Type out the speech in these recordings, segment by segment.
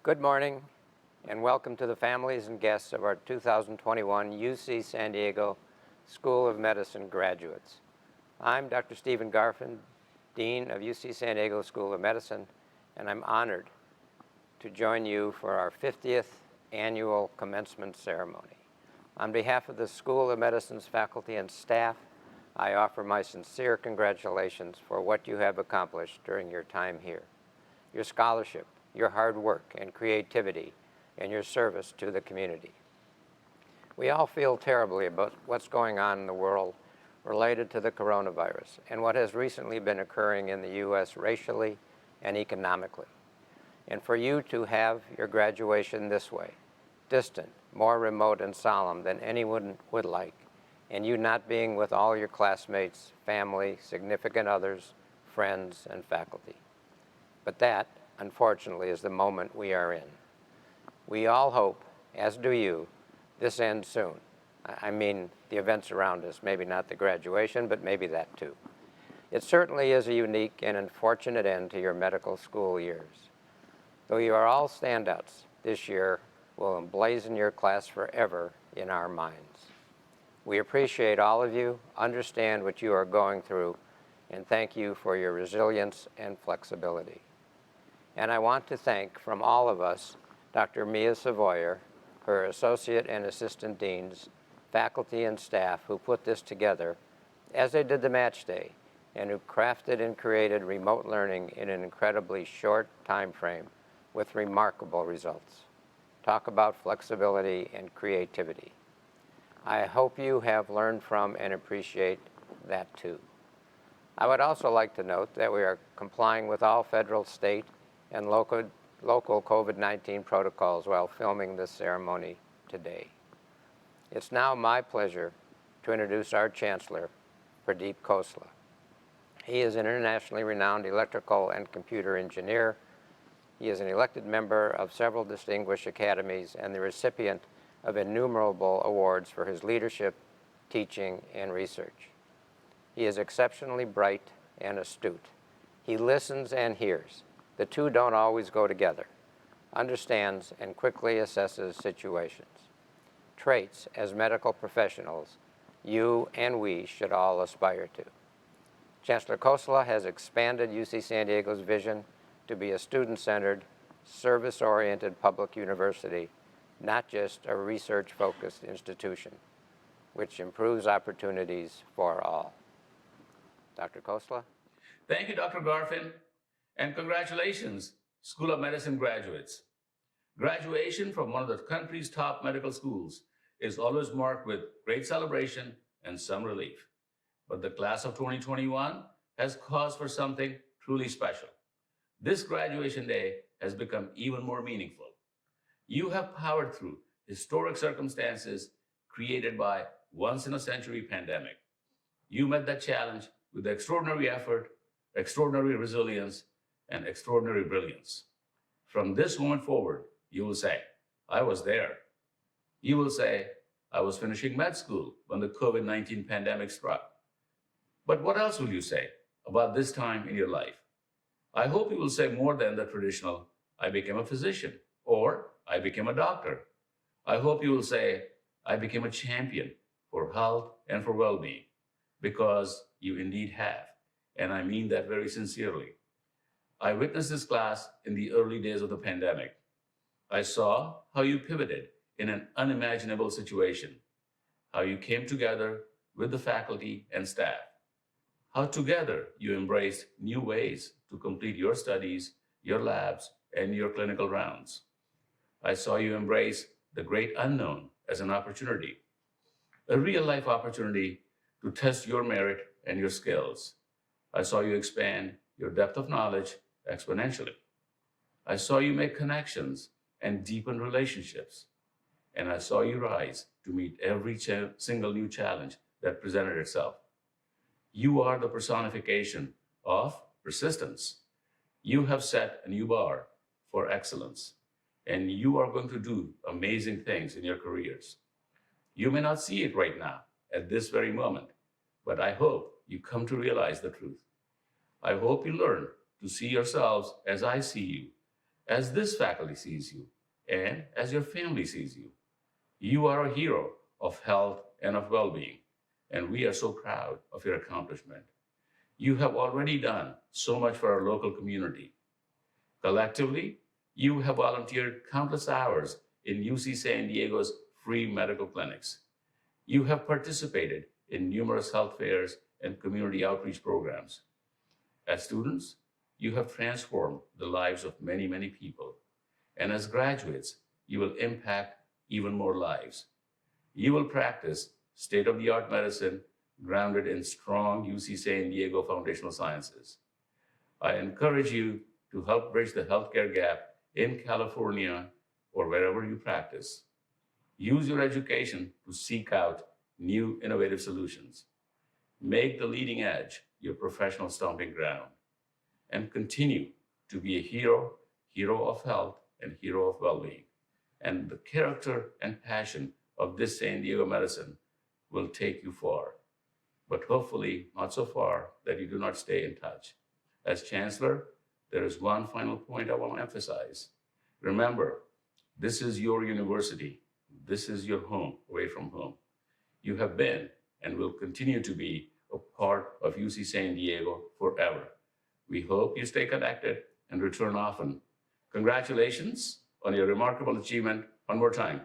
Good morning and welcome to the families and guests of our 2021 UC San Diego School of Medicine graduates. I'm Dr. Stephen Garfin, Dean of UC San Diego School of Medicine, and I'm honored to join you for our 50th annual commencement ceremony. On behalf of the School of Medicine's faculty and staff, I offer my sincere congratulations for what you have accomplished during your time here. Your scholarship, your hard work and creativity, and your service to the community. We all feel terribly about what's going on in the world related to the coronavirus and what has recently been occurring in the U.S. racially and economically. And for you to have your graduation this way, distant, more remote and solemn than anyone would like, and you not being with all your classmates, family, significant others, friends, and faculty. But that, unfortunately, is the moment we are in. We all hope, as do you, this ends soon. I mean, the events around us, maybe not the graduation, but maybe that too. It certainly is a unique and unfortunate end to your medical school years. Though you are all standouts, this year will emblazon your class forever in our minds. We appreciate all of you, understand what you are going through, and thank you for your resilience and flexibility. And I want to thank, from all of us, Dr. Mia Savoyer, her associate and assistant deans, faculty and staff who put this together, as they did the match day, and who crafted and created remote learning in an incredibly short time frame with remarkable results. Talk about flexibility and creativity. I hope you have learned from and appreciate that too. I would also like to note that we are complying with all federal, state, and local COVID-19 protocols while filming this ceremony today. It's now my pleasure to introduce our Chancellor, Pradeep Khosla. He is an internationally renowned electrical and computer engineer. He is an elected member of several distinguished academies and the recipient of innumerable awards for his leadership, teaching, and research. He is exceptionally bright and astute. He listens and hears. The two don't always go together, understands and quickly assesses situations. Traits as medical professionals you and we should all aspire to. Chancellor Khosla has expanded UC San Diego's vision to be a student-centered, service-oriented public university, not just a research-focused institution, which improves opportunities for all. Dr. Khosla? Thank you, Dr. Garfin, and congratulations, School of Medicine graduates. Graduation from one of the country's top medical schools is always marked with great celebration and some relief. But the class of 2021 has cause for something truly special. This graduation day has become even more meaningful. You have powered through historic circumstances created by once-in-a-century pandemic. You met that challenge with extraordinary effort, extraordinary resilience, and extraordinary brilliance. From this moment forward, you will say, I was there. You will say, I was finishing med school when the COVID-19 pandemic struck. But what else will you say about this time in your life? I hope you will say more than the traditional, I became a physician, or I became a doctor. I hope you will say, I became a champion for health and for well-being, because you indeed have, and I mean that very sincerely. I witnessed this class in the early days of the pandemic. I saw how you pivoted in an unimaginable situation, how you came together with the faculty and staff, how together you embraced new ways to complete your studies, your labs, and your clinical rounds. I saw you embrace the great unknown as an opportunity, a real-life opportunity to test your merit and your skills. I saw you expand your depth of knowledge exponentially. I saw you make connections and deepen relationships. And I saw you rise to meet every single new challenge that presented itself. You are the personification of persistence. You have set a new bar for excellence, and you are going to do amazing things in your careers. You may not see it right now at this very moment, but I hope you come to realize the truth. I hope you learn to see yourselves as I see you, as this faculty sees you and as your family sees you. You are a hero of health and of well-being, and we are so proud of your accomplishment. You have already done so much for our local community. Collectively, you have volunteered countless hours in UC San Diego's free medical clinics. You have participated in numerous health fairs and community outreach programs. As students, you have transformed the lives of many, many people. And as graduates, you will impact even more lives. You will practice state-of-the-art medicine grounded in strong UC San Diego foundational sciences. I encourage you to help bridge the healthcare gap in California or wherever you practice. Use your education to seek out new innovative solutions. Make the leading edge your professional stomping ground, and continue to be a hero of health and hero of well-being. And the character and passion of this San Diego medicine will take you far, but hopefully not so far that you do not stay in touch. As Chancellor, there is one final point I want to emphasize. Remember, this is your university. This is your home, away from home. You have been and will continue to be a part of UC San Diego forever. We hope you stay connected and return often. Congratulations on your remarkable achievement one more time.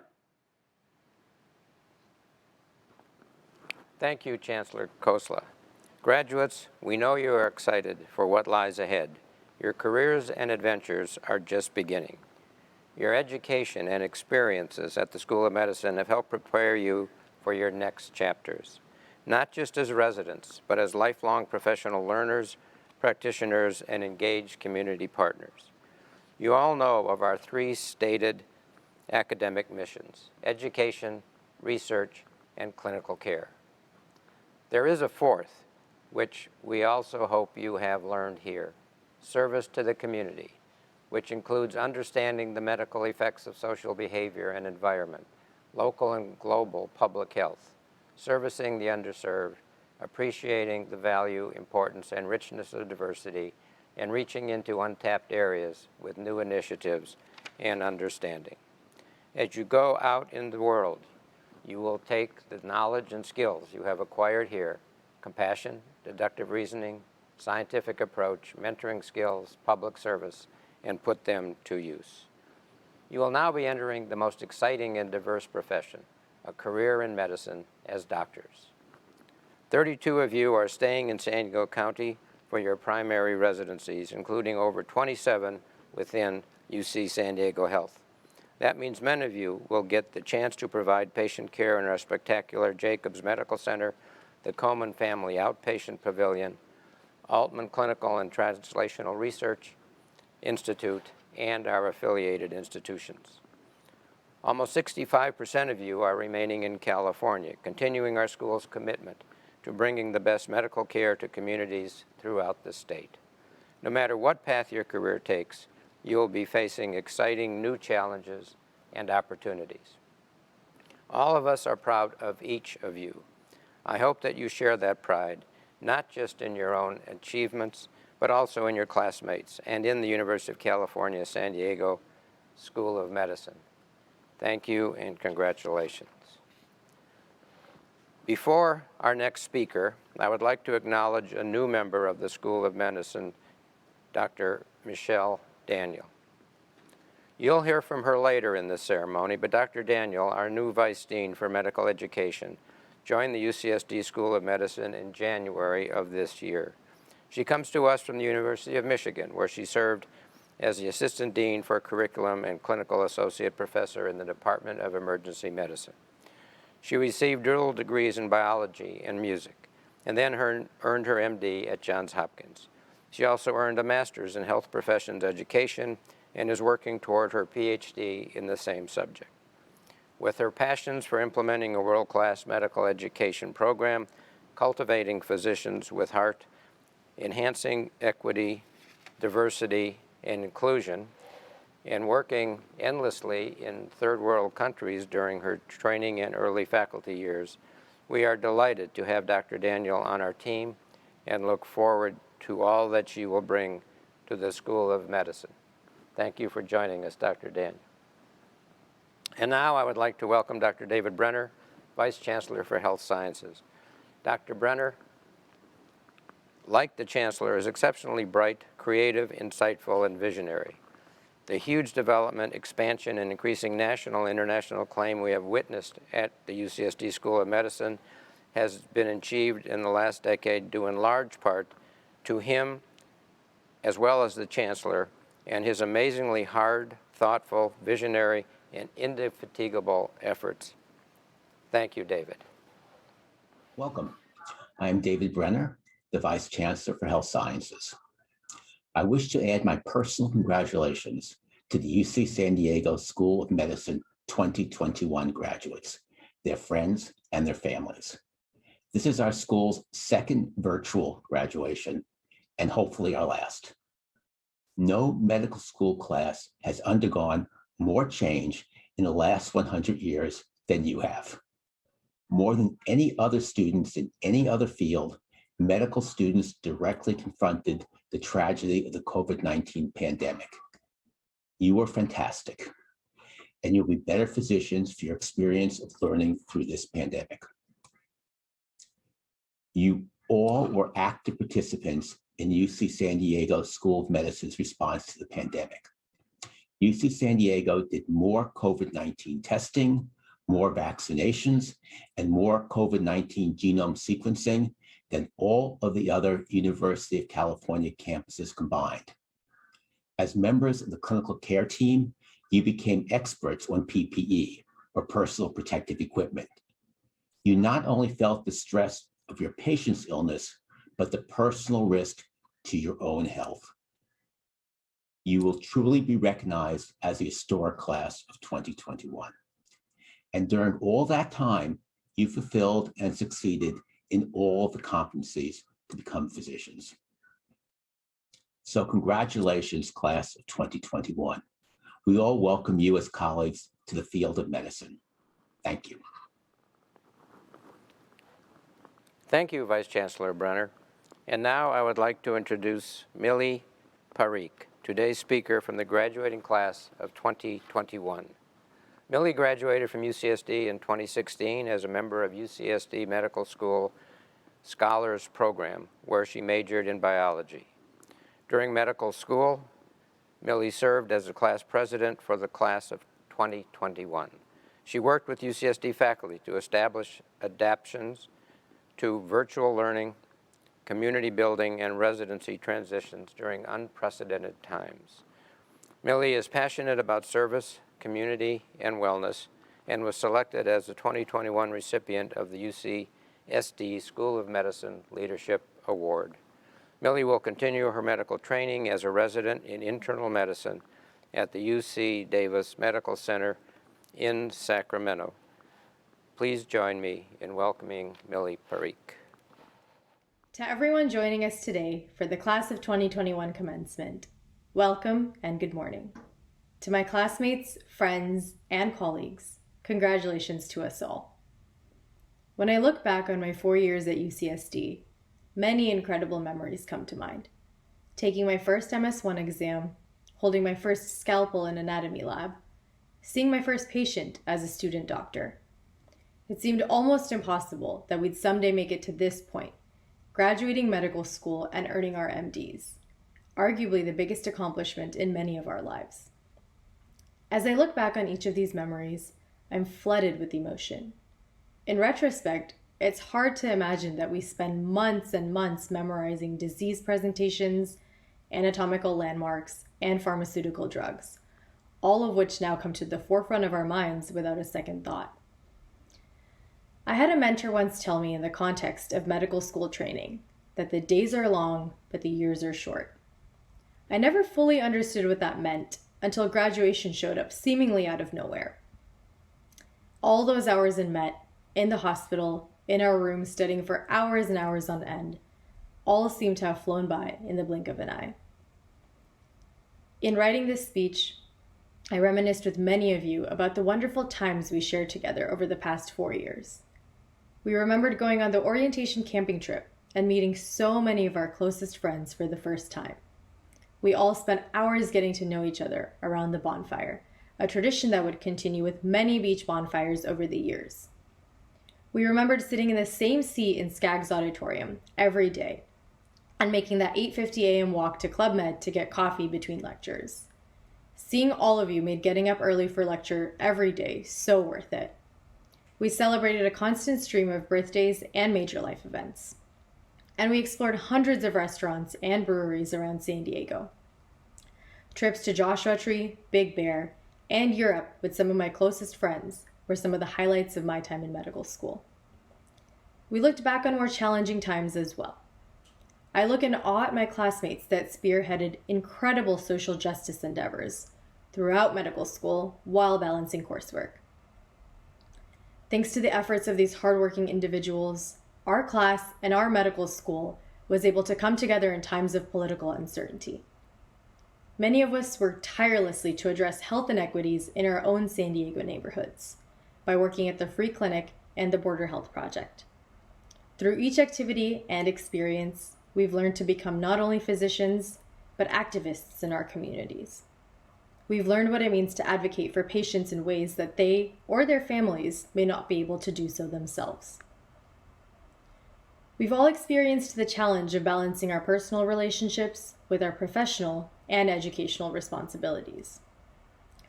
Thank you, Chancellor Khosla. Graduates, we know you are excited for what lies ahead. Your careers and adventures are just beginning. Your education and experiences at the School of Medicine have helped prepare you for your next chapters, not just as residents, but as lifelong professional learners, practitioners, and engaged community partners. You all know of our three stated academic missions: education, research, and clinical care. There is a fourth, which we also hope you have learned here: service to the community, which includes understanding the medical effects of social behavior and environment, local and global public health, servicing the underserved, appreciating the value, importance, and richness of diversity, and reaching into untapped areas with new initiatives and understanding. As you go out in the world, you will take the knowledge and skills you have acquired here: compassion, deductive reasoning, scientific approach, mentoring skills, public service, and put them to use. You will now be entering the most exciting and diverse profession, a career in medicine as doctors. 32 of you are staying in San Diego County for your primary residencies, including over 27 within UC San Diego Health. That means many of you will get the chance to provide patient care in our spectacular Jacobs Medical Center, the Komen Family Outpatient Pavilion, Altman Clinical and Translational Research Institute, and our affiliated institutions. Almost 65% of you are remaining in California, continuing our school's commitment to bringing the best medical care to communities throughout the state. No matter what path your career takes, you will be facing exciting new challenges and opportunities. All of us are proud of each of you. I hope that you share that pride, not just in your own achievements, but also in your classmates and in the University of California, San Diego School of Medicine. Thank you and congratulations. Before our next speaker, I would like to acknowledge a new member of the School of Medicine, Dr. Michelle Daniel. You'll hear from her later in this ceremony, but Dr. Daniel, our new Vice Dean for Medical Education, joined the UCSD School of Medicine in January of this year. She comes to us from the University of Michigan, where she served as the Assistant Dean for Curriculum and Clinical Associate Professor in the Department of Emergency Medicine. She received dual degrees in biology and music, and then earned her MD at Johns Hopkins. She also earned a master's in health professions education and is working toward her PhD in the same subject. With her passions for implementing a world-class medical education program, cultivating physicians with heart, enhancing equity, diversity, and inclusion, and working endlessly in third world countries during her training and early faculty years, we are delighted to have Dr. Daniel on our team and look forward to all that she will bring to the School of Medicine. Thank you for joining us, Dr. Daniel. And now I would like to welcome Dr. David Brenner, Vice Chancellor for Health Sciences. Dr. Brenner, like the Chancellor, is exceptionally bright, creative, insightful, and visionary. The huge development, expansion, and increasing national and international acclaim we have witnessed at the UCSD School of Medicine has been achieved in the last decade due in large part to him, as well as the Chancellor, and his amazingly hard, thoughtful, visionary, and indefatigable efforts. Thank you, David. Welcome. I am David Brenner, the Vice Chancellor for Health Sciences. I wish to add my personal congratulations to the UC San Diego School of Medicine 2021 graduates, their friends, and their families. This is our school's second virtual graduation, and hopefully our last. No medical school class has undergone more change in the last 100 years than you have. More than any other students in any other field, medical students directly confronted the tragedy of the COVID-19 pandemic. You were fantastic, and you'll be better physicians for your experience of learning through this pandemic. You all were active participants in UC San Diego School of Medicine's response to the pandemic. UC San Diego did more COVID-19 testing, more vaccinations, and more COVID-19 genome sequencing than all of the other University of California campuses combined. As members of the clinical care team, you became experts on PPE, or personal protective equipment. You not only felt the stress of your patient's illness, but the personal risk to your own health. You will truly be recognized as the historic class of 2021. And during all that time, you fulfilled and succeeded in all the competencies to become physicians. So congratulations, class of 2021. We all welcome you as colleagues to the field of medicine. Thank you. Thank you, Vice Chancellor Brenner. And now I would like to introduce Millie Parikh, today's speaker from the graduating class of 2021. Millie graduated from UCSD in 2016 as a member of UCSD Medical School Scholars Program, where she majored in biology. During medical school, Millie served as the class president for the class of 2021. She worked with UCSD faculty to establish adaptations to virtual learning, community building, and residency transitions during unprecedented times. Millie is passionate about service, community, and wellness, and was selected as the 2021 recipient of the UCSD School of Medicine Leadership Award. Millie will continue her medical training as a resident in internal medicine at the UC Davis Medical Center in Sacramento. Please join me in welcoming Millie Parikh. To everyone joining us today for the Class of 2021 commencement, welcome and good morning. To my classmates, friends, and colleagues, congratulations to us all. When I look back on my 4 years at UCSD, many incredible memories come to mind. Taking my first MS1 exam, holding my first scalpel in anatomy lab, seeing my first patient as a student doctor. It seemed almost impossible that we'd someday make it to this point, graduating medical school and earning our MDs, arguably the biggest accomplishment in many of our lives. As I look back on each of these memories, I'm flooded with emotion. In retrospect, it's hard to imagine that we spend months and months memorizing disease presentations, anatomical landmarks, and pharmaceutical drugs, all of which now come to the forefront of our minds without a second thought. I had a mentor once tell me in the context of medical school training that the days are long, but the years are short. I never fully understood what that meant until graduation showed up seemingly out of nowhere. All those hours in Met, in the hospital, in our room studying for hours and hours on end, all seemed to have flown by in the blink of an eye. In writing this speech, I reminisced with many of you about the wonderful times we shared together over the past 4 years. We remembered going on the orientation camping trip and meeting so many of our closest friends for the first time. We all spent hours getting to know each other around the bonfire, a tradition that would continue with many beach bonfires over the years. We remembered sitting in the same seat in Skaggs Auditorium every day and making that 8:50 a.m. walk to Club Med to get coffee between lectures. Seeing all of you made getting up early for lecture every day so worth it. We celebrated a constant stream of birthdays and major life events. And we explored hundreds of restaurants and breweries around San Diego. Trips to Joshua Tree, Big Bear, and Europe with some of my closest friends were some of the highlights of my time in medical school. We looked back on more challenging times as well. I look in awe at my classmates that spearheaded incredible social justice endeavors throughout medical school while balancing coursework. Thanks to the efforts of these hardworking individuals, our class and our medical school was able to come together in times of political uncertainty. Many of us worked tirelessly to address health inequities in our own San Diego neighborhoods by working at the Free Clinic and the Border Health Project. Through each activity and experience, we've learned to become not only physicians, but activists in our communities. We've learned what it means to advocate for patients in ways that they or their families may not be able to do so themselves. We've all experienced the challenge of balancing our personal relationships with our professional and educational responsibilities.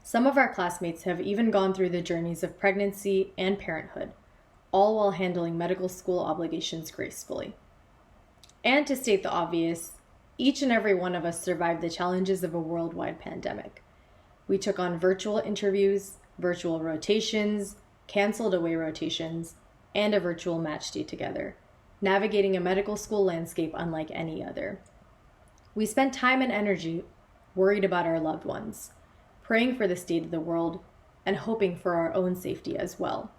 Some of our classmates have even gone through the journeys of pregnancy and parenthood, all while handling medical school obligations gracefully. And to state the obvious, each and every one of us survived the challenges of a worldwide pandemic. We took on virtual interviews, virtual rotations, canceled away rotations, and a virtual match day together, navigating a medical school landscape unlike any other. We spent time and energy worried about our loved ones, praying for the state of the world, and hoping for our own safety as well.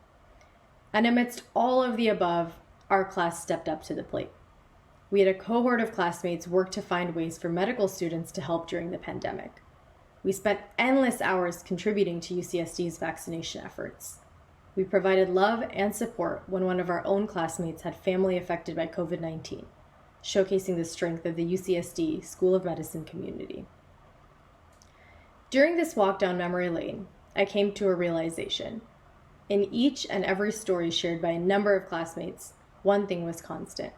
And amidst all of the above, our class stepped up to the plate. We had a cohort of classmates work to find ways for medical students to help during the pandemic. We spent endless hours contributing to UCSD's vaccination efforts. We provided love and support when one of our own classmates had family affected by COVID-19, showcasing the strength of the UCSD School of Medicine community. During this walk down memory lane, I came to a realization. In each and every story shared by a number of classmates, one thing was constant.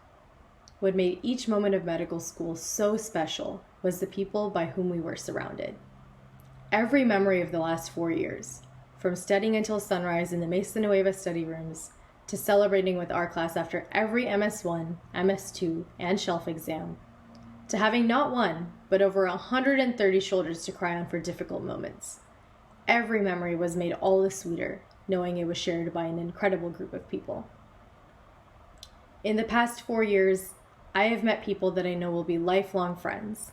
What made each moment of medical school so special was the people by whom we were surrounded. Every memory of the last 4 years, from studying until sunrise in the Mesa Nueva study rooms, to celebrating with our class after every MS1, MS2, and shelf exam, to having not one, but over 130 shoulders to cry on for difficult moments. Every memory was made all the sweeter, knowing it was shared by an incredible group of people. In the past 4 years, I have met people that I know will be lifelong friends,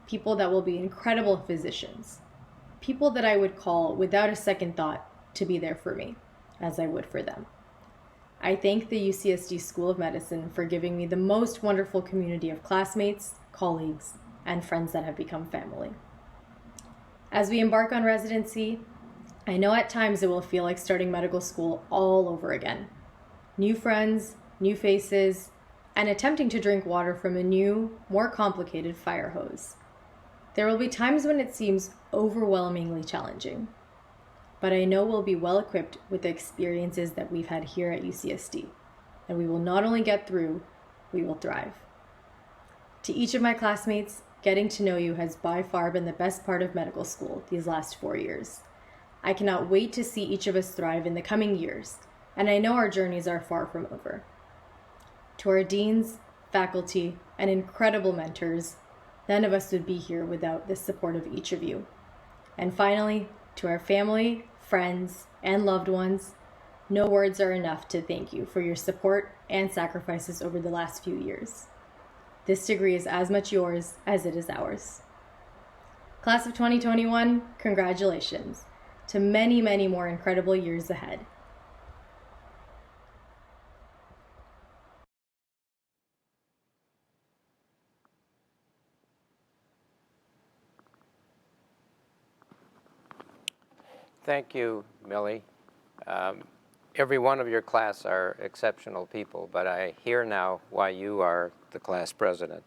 people that will be incredible physicians, people that I would call without a second thought to be there for me, as I would for them. I thank the UCSD School of Medicine for giving me the most wonderful community of classmates, colleagues, and friends that have become family. As we embark on residency, I know at times it will feel like starting medical school all over again. New friends, new faces, and attempting to drink water from a new, more complicated fire hose. There will be times when it seems overwhelmingly challenging, but I know we'll be well equipped with the experiences that we've had here at UCSD, and we will not only get through, we will thrive. To each of my classmates, getting to know you has by far been the best part of medical school these last 4 years. I cannot wait to see each of us thrive in the coming years, and I know our journeys are far from over. To our deans, faculty, and incredible mentors, none of us would be here without the support of each of you. And finally, to our family, friends, and loved ones, no words are enough to thank you for your support and sacrifices over the last few years. This degree is as much yours as it is ours. Class of 2021, congratulations to many, many more incredible years ahead. Thank you, Millie. Every one of your class are exceptional people, but I hear now why you are the class president.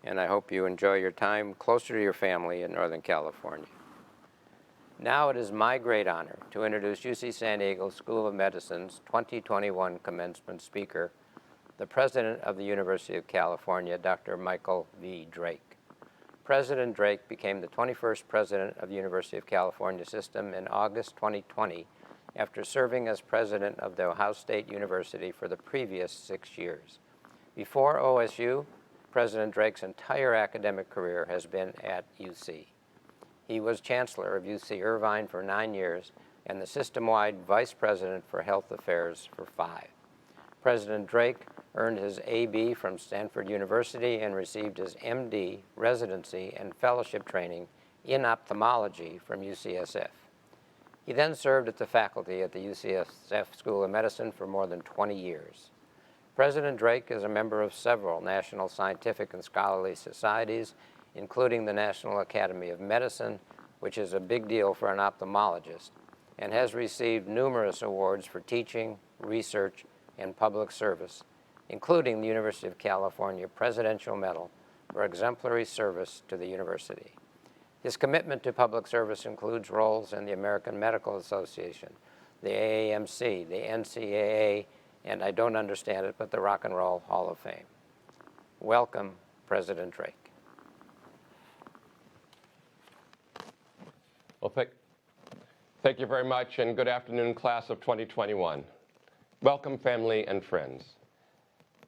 and I hope you enjoy your time closer to your family in Northern California. Now it is my great honor to introduce UC San Diego School of Medicine's 2021 commencement speaker, the President of the University of California, Dr. Michael V. Drake. President Drake became the 21st President of the University of California System in August 2020 after serving as President of the Ohio State University for the previous 6 years. Before OSU, President Drake's entire academic career has been at UC. He was Chancellor of UC Irvine for 9 years and the system-wide Vice President for Health Affairs for 5. President Drake earned his AB from Stanford University and received his MD, residency, and fellowship training in ophthalmology from UCSF. He then served as the faculty at the UCSF School of Medicine for more than 20 years. President Drake is a member of several national scientific and scholarly societies, including the National Academy of Medicine, which is a big deal for an ophthalmologist, and has received numerous awards for teaching, research, and public service, including the University of California Presidential Medal for exemplary service to the university. His commitment to public service includes roles in the American Medical Association, the AAMC, the NCAA, and I don't understand it, but the Rock and Roll Hall of Fame. Welcome, President Drake. Well, thank you very much, and good afternoon, class of 2021. Welcome, family and friends.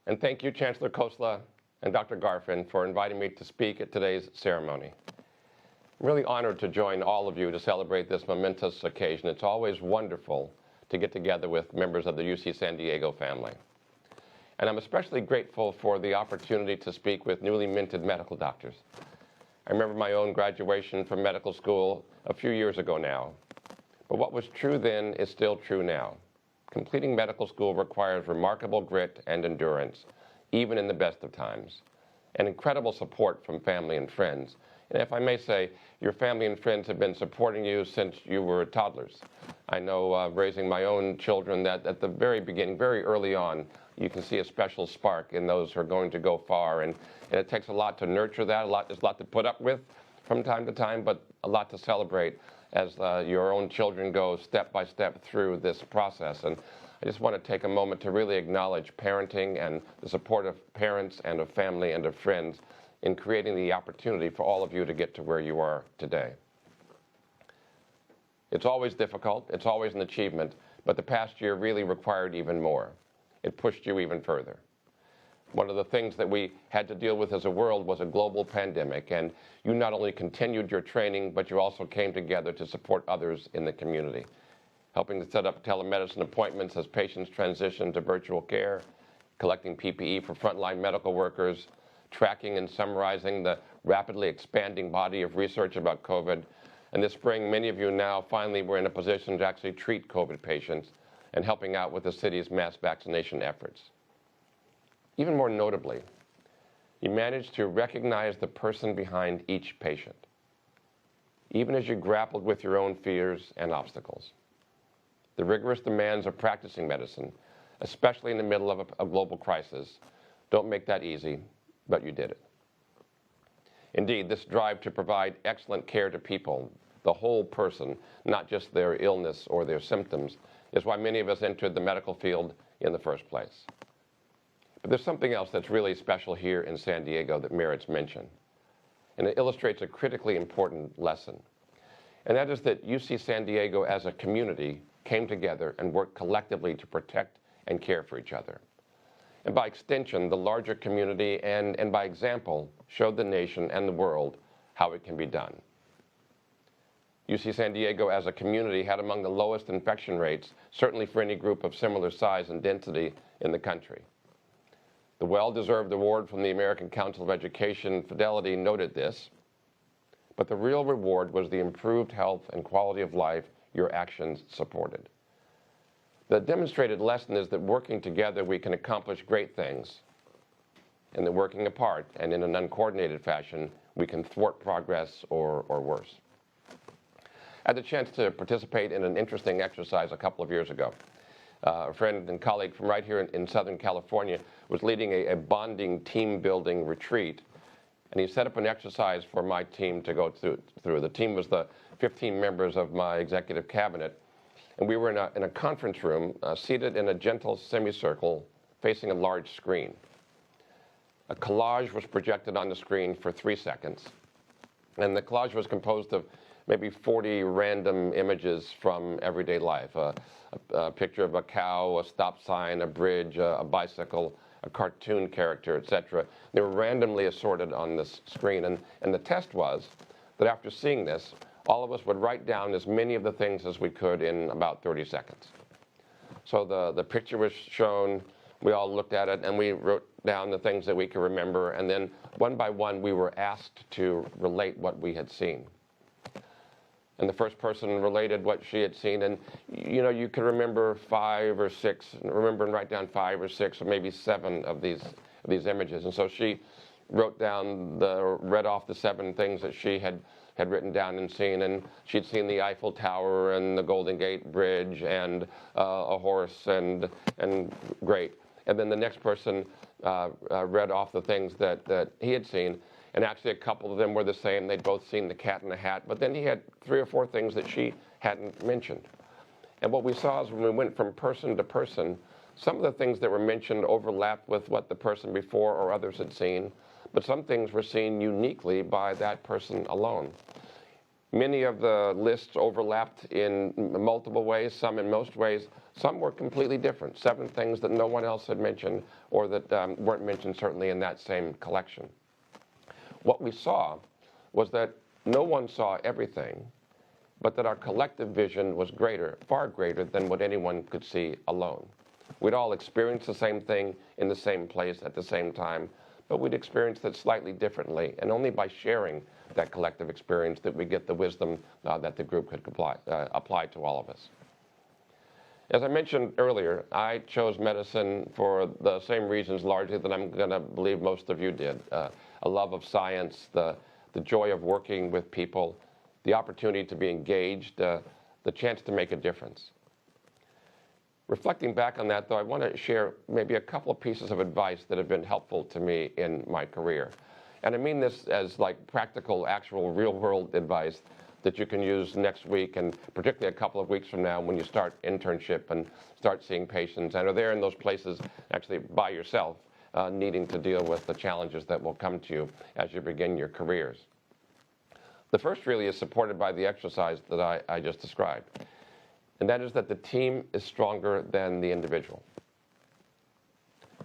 And thank you, Chancellor Kosla and Dr. Garfin, for inviting me to speak at today's ceremony. I'm really honored to join all of you to celebrate this momentous occasion. It's always wonderful to get together with members of the UC San Diego family. And I'm especially grateful for the opportunity to speak with newly minted medical doctors. I remember my own graduation from medical school a few years ago now. But what was true then is still true now. Completing medical school requires remarkable grit and endurance, even in the best of times, and incredible support from family and friends. And if I may say, your family and friends have been supporting you since you were toddlers. I know raising my own children that at the very beginning, very early on, you can see a special spark in those who are going to go far. And it takes a lot to nurture that, there's a lot to put up with from time to time, but a lot to celebrate as your own children go step by step through this process. And I just want to take a moment to really acknowledge parenting and the support of parents and of family and of friends in creating the opportunity for all of you to get to where you are today. It's always difficult, it's always an achievement, but the past year really required even more. It pushed you even further. One of the things that we had to deal with as a world was a global pandemic, and you not only continued your training, but you also came together to support others in the community, helping to set up telemedicine appointments as patients transition to virtual care, collecting PPE for frontline medical workers, tracking and summarizing the rapidly expanding body of research about COVID. And this spring, many of you now finally were in a position to actually treat COVID patients and helping out with the city's mass vaccination efforts. Even more notably, you managed to recognize the person behind each patient, even as you grappled with your own fears and obstacles. The rigorous demands of practicing medicine, especially in the middle of a global crisis, don't make that easy, but you did it. Indeed, this drive to provide excellent care to people, the whole person, not just their illness or their symptoms, is why many of us entered the medical field in the first place. But there's something else that's really special here in San Diego that merits mention, and it illustrates a critically important lesson. And that is that UC San Diego as a community came together and worked collectively to protect and care for each other. And by extension, the larger community and by example, showed the nation and the world how it can be done. UC San Diego as a community had among the lowest infection rates, certainly for any group of similar size and density in the country. The well-deserved award from the American Council of Education Fidelity noted this, but the real reward was the improved health and quality of life your actions supported. The demonstrated lesson is that working together we can accomplish great things, and that working apart and in an uncoordinated fashion we can thwart progress or worse. I had the chance to participate in an interesting exercise a couple of years ago. A friend and colleague from right here in Southern California was leading a bonding team building retreat And he set up an exercise for my team to go through. The team was the 15 members of my executive cabinet. And we were in a conference room, seated in a gentle semicircle, facing a large screen. A collage was projected on the screen for 3 seconds. And the collage was composed of maybe 40 random images from everyday life. A picture of a cow, a stop sign, a bridge, a bicycle, a cartoon character, etc. They were randomly assorted on this screen. And the test was that after seeing this, all of us would write down as many of the things as we could in about 30 seconds. So the picture was shown, we all looked at it, and we wrote down the things that we could remember, and then one by one we were asked to relate what we had seen. And the first person related what she had seen, and you could remember 5 or 6, remember and write down 5 or 6 or maybe 7 of these images. And so she wrote down, read off the 7 things that she had written down and seen, and she'd seen the Eiffel Tower and the Golden Gate Bridge and a horse and great. And then the next person read off the things that he had seen, and actually a couple of them were the same. They'd both seen the Cat in the Hat, but then he had 3 or 4 things that she hadn't mentioned. And what we saw is when we went from person to person, some of the things that were mentioned overlapped with what the person before or others had seen, but some things were seen uniquely by that person alone. Many of the lists overlapped in multiple ways, some in most ways. Some were completely different, 7 things that no one else had mentioned or that weren't mentioned certainly in that same collection. What we saw was that no one saw everything, but that our collective vision was greater, far greater than what anyone could see alone. We'd all experienced the same thing in the same place at the same time, but we'd experienced it slightly differently, and only by sharing that collective experience that we get the wisdom that the group could apply to all of us. As I mentioned earlier, I chose medicine for the same reasons largely that I'm going to believe most of you did. A love of science, the joy of working with people, the opportunity to be engaged, the chance to make a difference. Reflecting back on that, though, I want to share maybe a couple of pieces of advice that have been helpful to me in my career. And I mean this as like practical, actual, real-world advice that you can use next week and particularly a couple of weeks from now when you start internship and start seeing patients and are there in those places actually by yourself, needing to deal with the challenges that will come to you as you begin your careers. The first really is supported by the exercise that I just described. And that is that the team is stronger than the individual.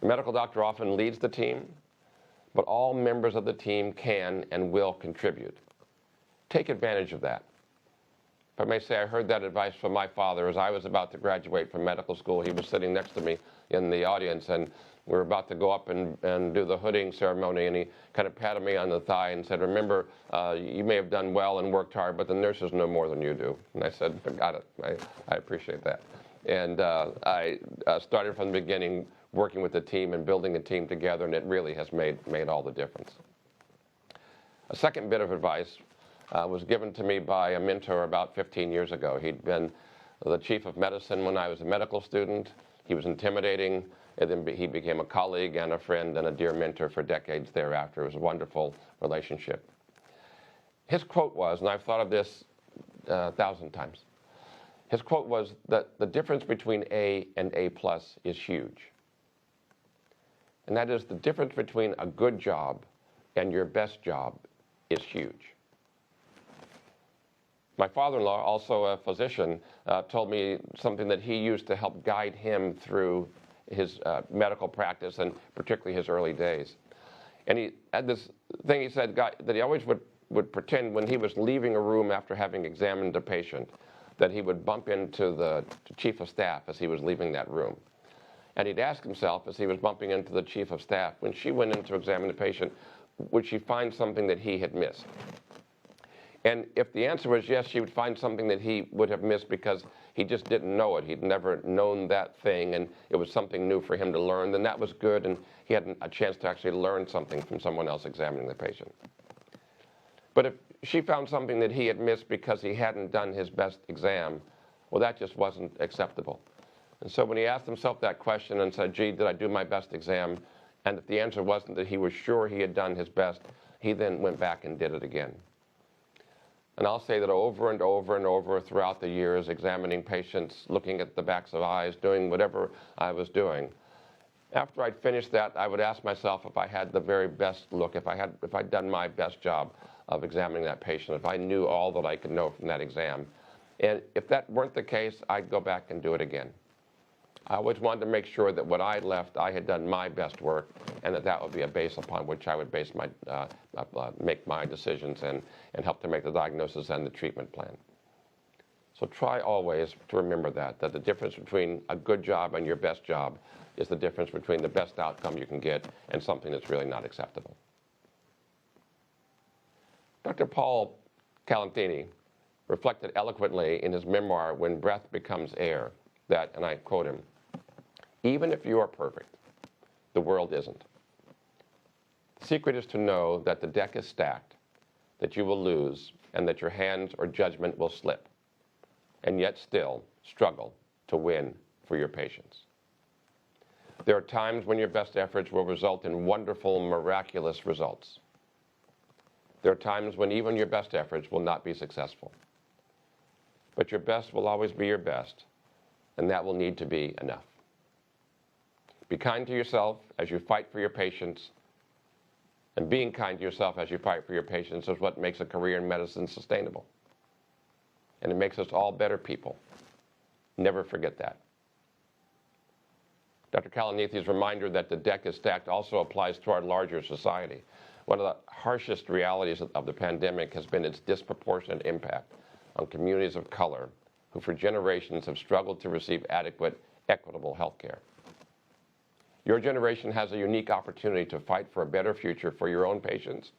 The medical doctor often leads the team, but all members of the team can and will contribute. Take advantage of that. If I may say, I heard that advice from my father as I was about to graduate from medical school. He was sitting next to me in the audience, and we were about to go up and do the hooding ceremony, and he kind of patted me on the thigh and said, remember, you may have done well and worked hard, but the nurses know more than you do. And I said, I got it. I appreciate that. And I started from the beginning working with the team and building a team together, and it really has made all the difference. A second bit of advice was given to me by a mentor about 15 years ago. He'd been the chief of medicine when I was a medical student. He was intimidating. And then he became a colleague and a friend and a dear mentor for decades thereafter. It was a wonderful relationship. His quote was, and I've thought of this 1,000 times, his quote was that the difference between A and A+ is huge. And that is the difference between a good job and your best job is huge. My father-in-law, also a physician, told me something that he used to help guide him through his medical practice and particularly his early days. And he had this thing he said that he always would pretend when he was leaving a room after having examined a patient that he would bump into the chief of staff as he was leaving that room. And he'd ask himself as he was bumping into the chief of staff, when she went in to examine the patient, would she find something that he had missed? And if the answer was yes, she would find something that he would have missed because he just didn't know it. He'd never known that thing, and it was something new for him to learn. Then that was good, and he had a chance to actually learn something from someone else examining the patient. But if she found something that he had missed because he hadn't done his best exam, well, that just wasn't acceptable. And so when he asked himself that question and said, gee, did I do my best exam? And if the answer wasn't that he was sure he had done his best, he then went back and did it again. And I'll say that over and over and over throughout the years, examining patients, looking at the backs of eyes, doing whatever I was doing, after I'd finished that, I would ask myself if I had the very best look, if I'd done my best job of examining that patient, if I knew all that I could know from that exam. And if that weren't the case, I'd go back and do it again. I always wanted to make sure that when I left, I had done my best work, and that would be a base upon which I would base my, make my decisions and help to make the diagnosis and the treatment plan. So try always to remember that the difference between a good job and your best job is the difference between the best outcome you can get and something that's really not acceptable. Dr. Paul Calantini reflected eloquently in his memoir, When Breath Becomes Air, that, and I quote him, "Even if you are perfect, the world isn't. The secret is to know that the deck is stacked, that you will lose, and that your hands or judgment will slip, and yet still struggle to win for your patients. There are times when your best efforts will result in wonderful, miraculous results. There are times when even your best efforts will not be successful. But your best will always be your best, and that will need to be enough. Be kind to yourself as you fight for your patients, and being kind to yourself as you fight for your patients is what makes a career in medicine sustainable. And it makes us all better people. Never forget that." Dr. Kalanithi's reminder that the deck is stacked also applies to our larger society. One of the harshest realities of the pandemic has been its disproportionate impact on communities of color who for generations have struggled to receive adequate, equitable health care. Your generation has a unique opportunity to fight for a better future for your own patients,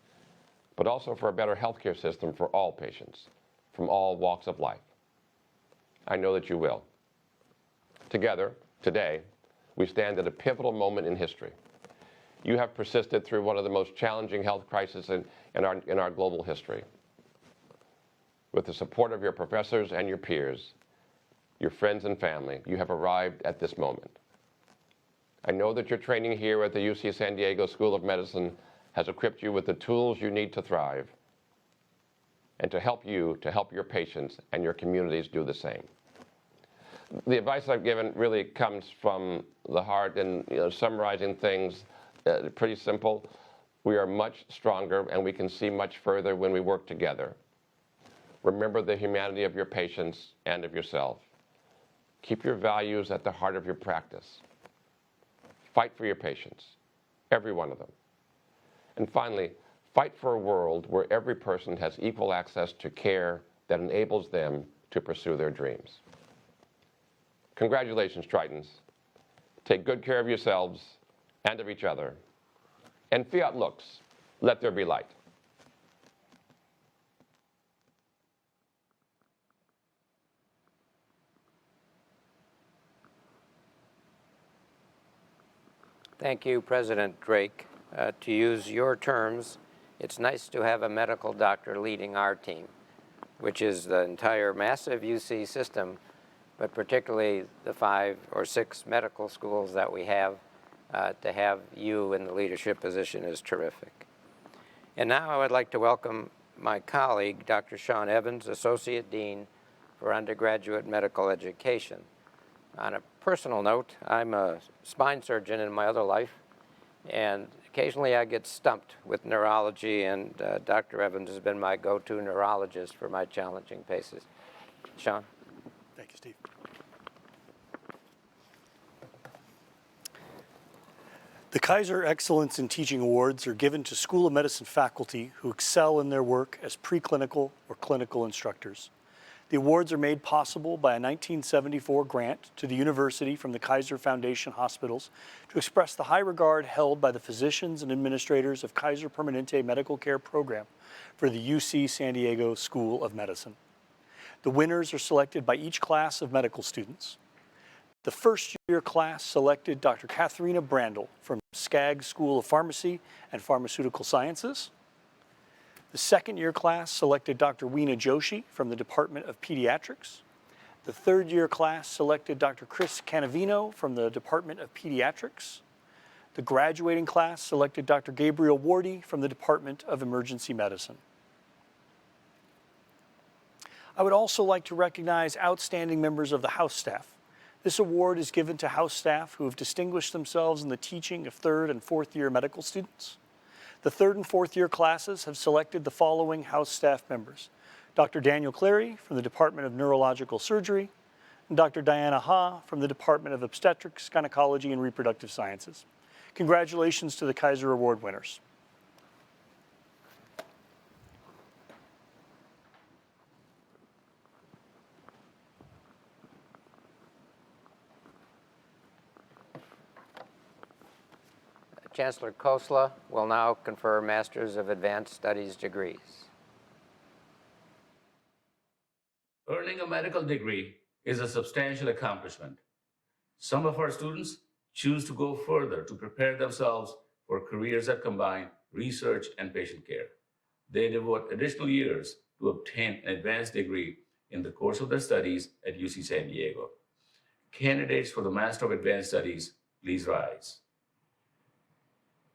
but also for a better healthcare system for all patients, from all walks of life. I know that you will. Together, today, we stand at a pivotal moment in history. You have persisted through one of the most challenging health crises in our global history. With the support of your professors and your peers, your friends and family, you have arrived at this moment. I know that your training here at the UC San Diego School of Medicine has equipped you with the tools you need to thrive and to help your patients and your communities do the same. The advice I've given really comes from the heart, and summarizing things, pretty simple. We are much stronger and we can see much further when we work together. Remember the humanity of your patients and of yourself. Keep your values at the heart of your practice. Fight for your patients, every one of them. And finally, fight for a world where every person has equal access to care that enables them to pursue their dreams. Congratulations, Tritons. Take good care of yourselves and of each other. And fiat lux, let there be light. Thank you, President Drake. To use your terms, it's nice to have a medical doctor leading our team, which is the entire massive UC system, but particularly the 5 or 6 medical schools that we have. To have you in the leadership position is terrific. And now I would like to welcome my colleague, Dr. Sean Evans, Associate Dean for Undergraduate Medical Education. On a personal note, I'm a spine surgeon in my other life, and occasionally I get stumped with neurology, and Dr. Evans has been my go-to neurologist for my challenging cases. Sean? Thank you, Steve. The Kaiser Excellence in Teaching Awards are given to School of Medicine faculty who excel in their work as preclinical or clinical instructors. The awards are made possible by a 1974 grant to the university from the Kaiser Foundation hospitals to express the high regard held by the physicians and administrators of Kaiser Permanente Medical Care Program for the UC San Diego School of Medicine. The winners are selected by each class of medical students. The first-year class selected Dr. Katharina Brandel from Skaggs School of Pharmacy and Pharmaceutical Sciences. The second-year class selected Dr. Weena Joshi from the Department of Pediatrics. The third-year class selected Dr. Chris Canavino from the Department of Pediatrics. The graduating class selected Dr. Gabriel Wardy from the Department of Emergency Medicine. I would also like to recognize outstanding members of the House staff. This award is given to House staff who have distinguished themselves in the teaching of 3rd and 4th year medical students. The 3rd and 4th year classes have selected the following House staff members: Dr. Daniel Clary from the Department of Neurological Surgery, and Dr. Diana Ha from the Department of Obstetrics, Gynecology, and Reproductive Sciences. Congratulations to the Kaiser Award winners. Chancellor Kosla will now confer Masters of Advanced Studies degrees. Earning a medical degree is a substantial accomplishment. Some of our students choose to go further to prepare themselves for careers that combine research and patient care. They devote additional years to obtain an advanced degree in the course of their studies at UC San Diego. Candidates for the Master of Advanced Studies, please rise.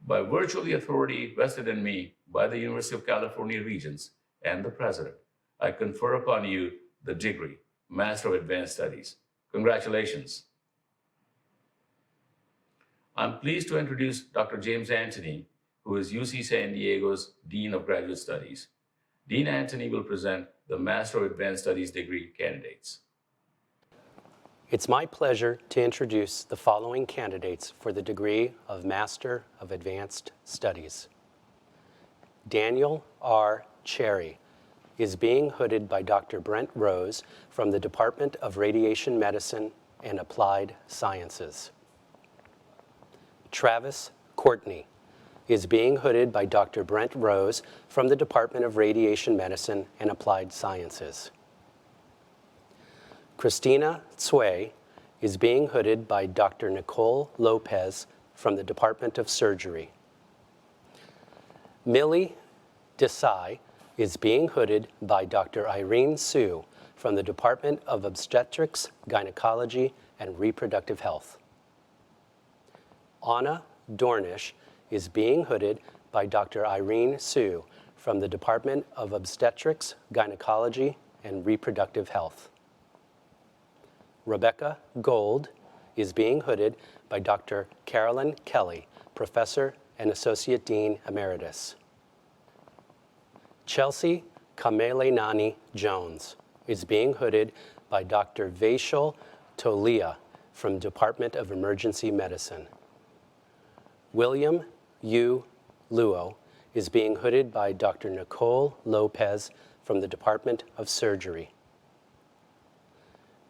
By virtue of the authority vested in me by the University of California Regents and the President, I confer upon you the degree, Master of Advanced Studies. Congratulations. I'm pleased to introduce Dr. James Anthony, who is UC San Diego's Dean of Graduate Studies. Dean Anthony will present the Master of Advanced Studies degree candidates. It's my pleasure to introduce the following candidates for the degree of Master of Advanced Studies. Daniel R. Cherry is being hooded by Dr. Brent Rose from the Department of Radiation Medicine and Applied Sciences. Travis Courtney is being hooded by Dr. Brent Rose from the Department of Radiation Medicine and Applied Sciences. Christina Tsui is being hooded by Dr. Nicole Lopez from the Department of Surgery. Millie Desai is being hooded by Dr. Irene Su from the Department of Obstetrics, Gynecology, and Reproductive Health. Anna Dornish is being hooded by Dr. Irene Su from the Department of Obstetrics, Gynecology, and Reproductive Health. Rebecca Gold is being hooded by Dr. Carolyn Kelly, Professor and Associate Dean Emeritus. Chelsea Kamelenani Jones is being hooded by Dr. Vaishal Tolia from Department of Emergency Medicine. William U. Luo is being hooded by Dr. Nicole Lopez from the Department of Surgery.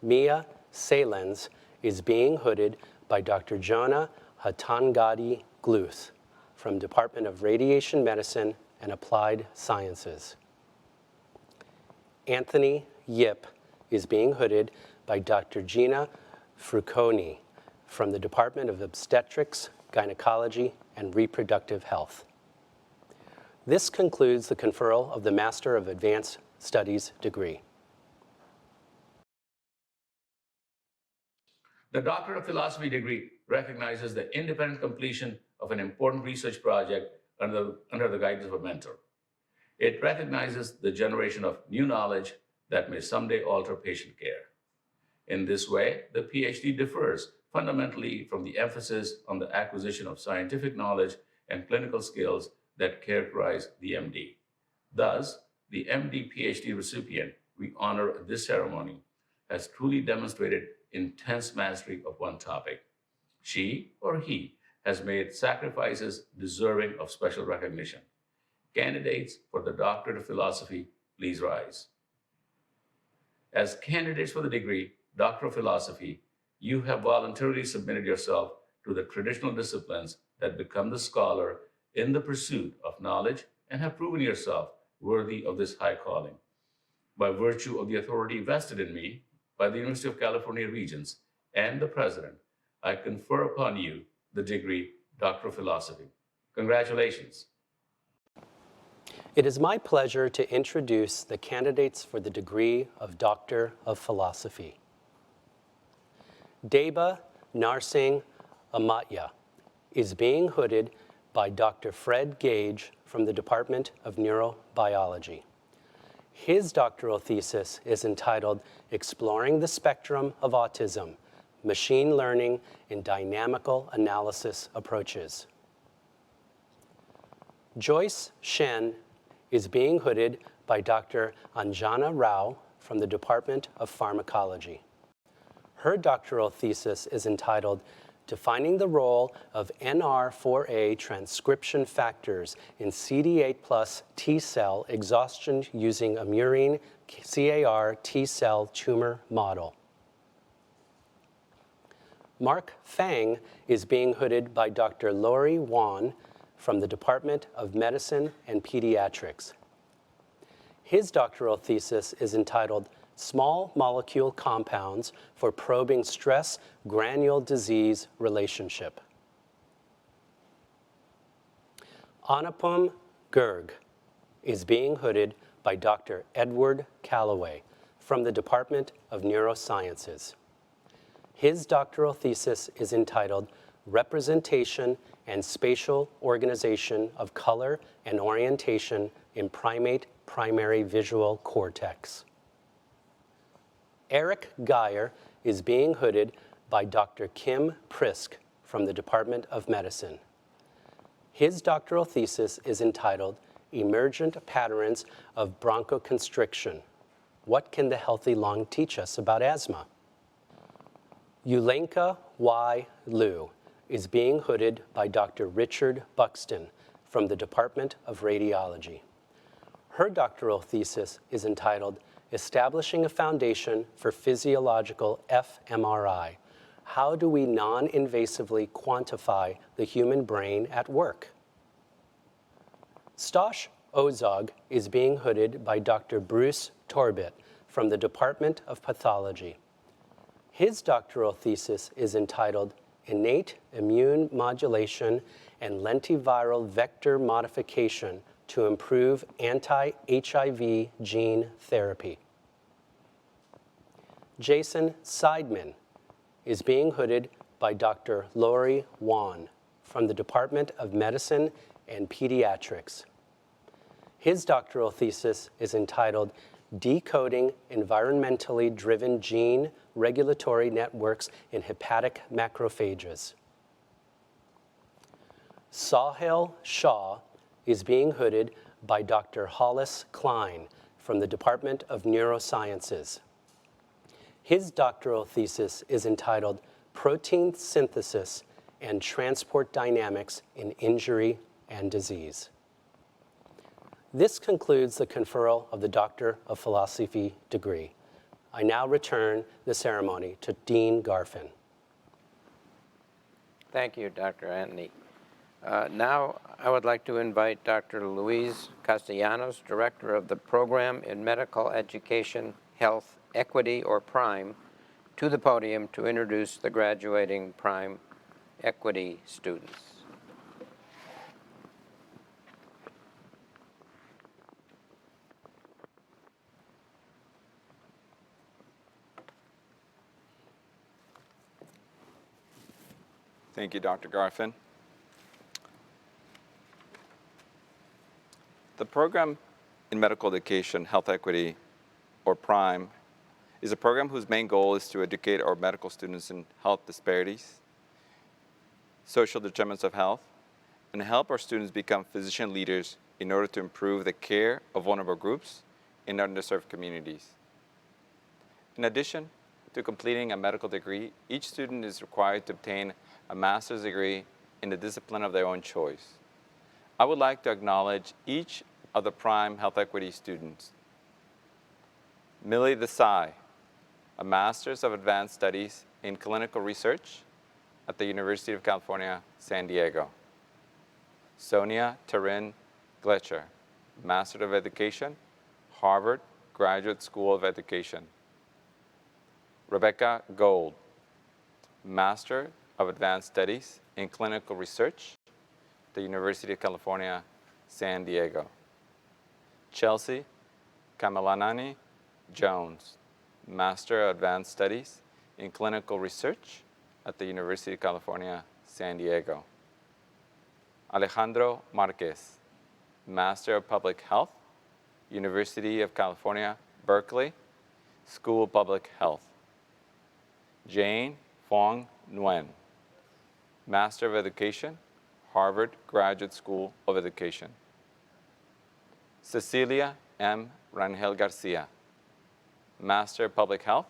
Mia Salens is being hooded by Dr. Jonah Hatangadi Gluth from Department of Radiation Medicine and Applied Sciences. Anthony Yip is being hooded by Dr. Gina Fruconi from the Department of Obstetrics, Gynecology, and Reproductive Health. This concludes the conferral of the Master of Advanced Studies degree. The Doctor of Philosophy degree recognizes the independent completion of an important research project under the guidance of a mentor. It recognizes the generation of new knowledge that may someday alter patient care. In this way, the PhD differs fundamentally from the emphasis on the acquisition of scientific knowledge and clinical skills that characterize the MD. Thus, the MD PhD recipient we honor at this ceremony has truly demonstrated intense mastery of one topic. She or he has made sacrifices deserving of special recognition. Candidates for the Doctorate of Philosophy, please rise. As candidates for the degree, Doctor of Philosophy, you have voluntarily submitted yourself to the traditional disciplines that become the scholar in the pursuit of knowledge and have proven yourself worthy of this high calling. By virtue of the authority vested in me by the University of California Regents and the President, I confer upon you the degree Doctor of Philosophy. Congratulations. It is my pleasure to introduce the candidates for the degree of Doctor of Philosophy. Deba Narsingh Amatya is being hooded by Dr. Fred Gage from the Department of Neurobiology. His doctoral thesis is entitled Exploring the Spectrum of Autism, Machine Learning and Dynamical Analysis Approaches. Joyce Shen is being hooded by Dr. Anjana Rao from the Department of Pharmacology. Her doctoral thesis is entitled Defining the Role of NR4A Transcription Factors in CD8+ T-cell Exhaustion Using a Murine CAR T-cell Tumor Model. Mark Fang is being hooded by Dr. Lori Wan from the Department of Medicine and Pediatrics. His doctoral thesis is entitled Small Molecule Compounds for Probing Stress-Granule Disease Relationship. Anupam Garg is being hooded by Dr. Edward Calloway from the Department of Neurosciences. His doctoral thesis is entitled Representation and Spatial Organization of Color and Orientation in Primate Primary Visual Cortex. Eric Geyer is being hooded by Dr. Kim Prisk from the Department of Medicine. His doctoral thesis is entitled Emergent Patterns of Bronchoconstriction. What can the healthy lung teach us about asthma? Yulenka Y. Liu is being hooded by Dr. Richard Buxton from the Department of Radiology. Her doctoral thesis is entitled Establishing a Foundation for Physiological fMRI. How do we non-invasively quantify the human brain at work? Stosh Ozog is being hooded by Dr. Bruce Torbett from the Department of Pathology. His doctoral thesis is entitled Innate Immune Modulation and Lentiviral Vector Modification to Improve Anti-HIV Gene Therapy. Jason Seidman is being hooded by Dr. Lori Wan from the Department of Medicine and Pediatrics. His doctoral thesis is entitled Decoding Environmentally Driven Gene Regulatory Networks in Hepatic Macrophages. Sahil Shah is being hooded by Dr. Hollis Klein from the Department of Neurosciences. His doctoral thesis is entitled Protein Synthesis and Transport Dynamics in Injury and Disease. This concludes the conferral of the Doctor of Philosophy degree. I now return the ceremony to Dean Garfin. Thank you, Dr. Anthony. Now, I would like to invite Dr. Luis Castellanos, Director of the Program in Medical Education, Health, Equity, or PRIME, to the podium to introduce the graduating PRIME Equity students. Thank you, Dr. Garfin. The Program in Medical Education, Health Equity, or PRIME, is a program whose main goal is to educate our medical students in health disparities, social determinants of health, and help our students become physician leaders in order to improve the care of vulnerable groups in underserved communities. In addition to completing a medical degree, each student is required to obtain a master's degree in the discipline of their own choice. I would like to acknowledge each of the PRIME Health Equity students. Millie Desai, a Master's of Advanced Studies in Clinical Research at the University of California, San Diego. Sonia Tarin Gletcher, Master of Education, Harvard Graduate School of Education. Rebecca Gold, Master of Advanced Studies in Clinical Research, the University of California, San Diego. Chelsea Kamalanani Jones, Master of Advanced Studies in Clinical Research at the University of California, San Diego. Alejandro Marquez, Master of Public Health, University of California, Berkeley, School of Public Health. Jane Fong Nguyen, Master of Education, Harvard Graduate School of Education. Cecilia M. Rangel Garcia, Master of Public Health,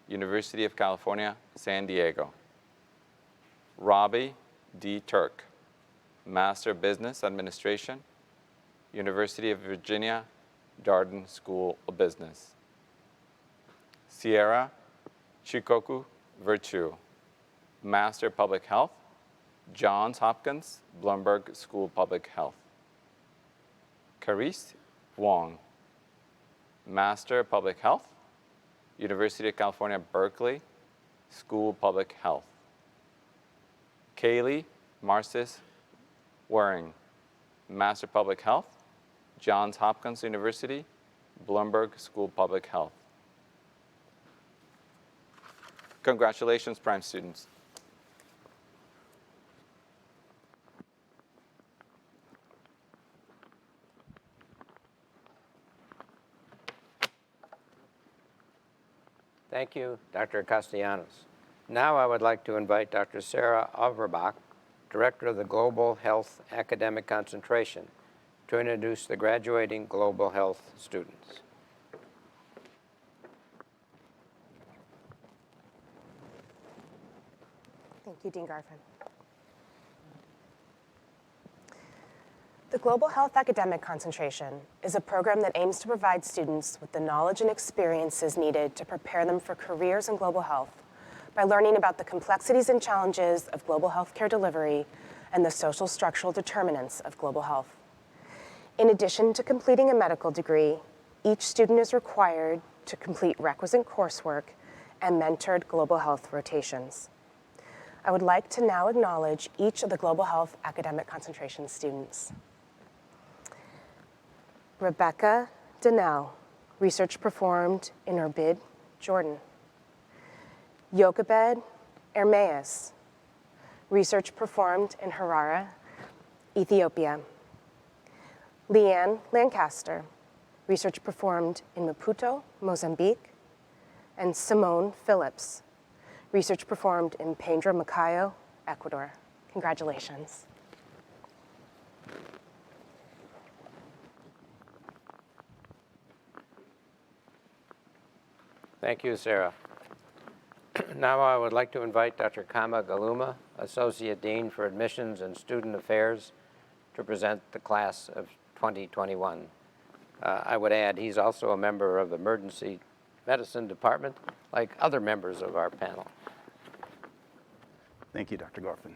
University of California, San Diego. Robbie D. Turk, Master of Business Administration, University of Virginia, Darden School of Business. Sierra Chikoku Virtue, Master of Public Health, Johns Hopkins Bloomberg School of Public Health. Carice Wong, Master of Public Health, University of California, Berkeley, School of Public Health. Kaylee Marcis Waring, Master of Public Health, Johns Hopkins University, Bloomberg School of Public Health. Congratulations, Prime students. Thank you, Dr. Castellanos. Now I would like to invite Dr. Sarah Overbach, Director of the Global Health Academic Concentration, to introduce the graduating Global Health students. Thank you, Dean Garfin. The Global Health Academic Concentration is a program that aims to provide students with the knowledge and experiences needed to prepare them for careers in global health by learning about the complexities and challenges of global healthcare delivery and the social structural determinants of global health. In addition to completing a medical degree, each student is required to complete requisite coursework and mentored global health rotations. I would like to now acknowledge each of the Global Health Academic Concentration students. Rebecca Donnell, research performed in Irbid, Jordan. Jochebed Ermeus, research performed in Harare, Ethiopia. Leanne Lancaster, research performed in Maputo, Mozambique. And Simone Phillips, research performed in Pedro Macayo, Ecuador. Congratulations. Thank you, Sarah. Now I would like to invite Dr. Kama Galuma, Associate Dean for Admissions and Student Affairs, to present the class of 2021. I would add he's also a member of the Emergency Medicine Department, like other members of our panel. Thank you, Dr. Garfin.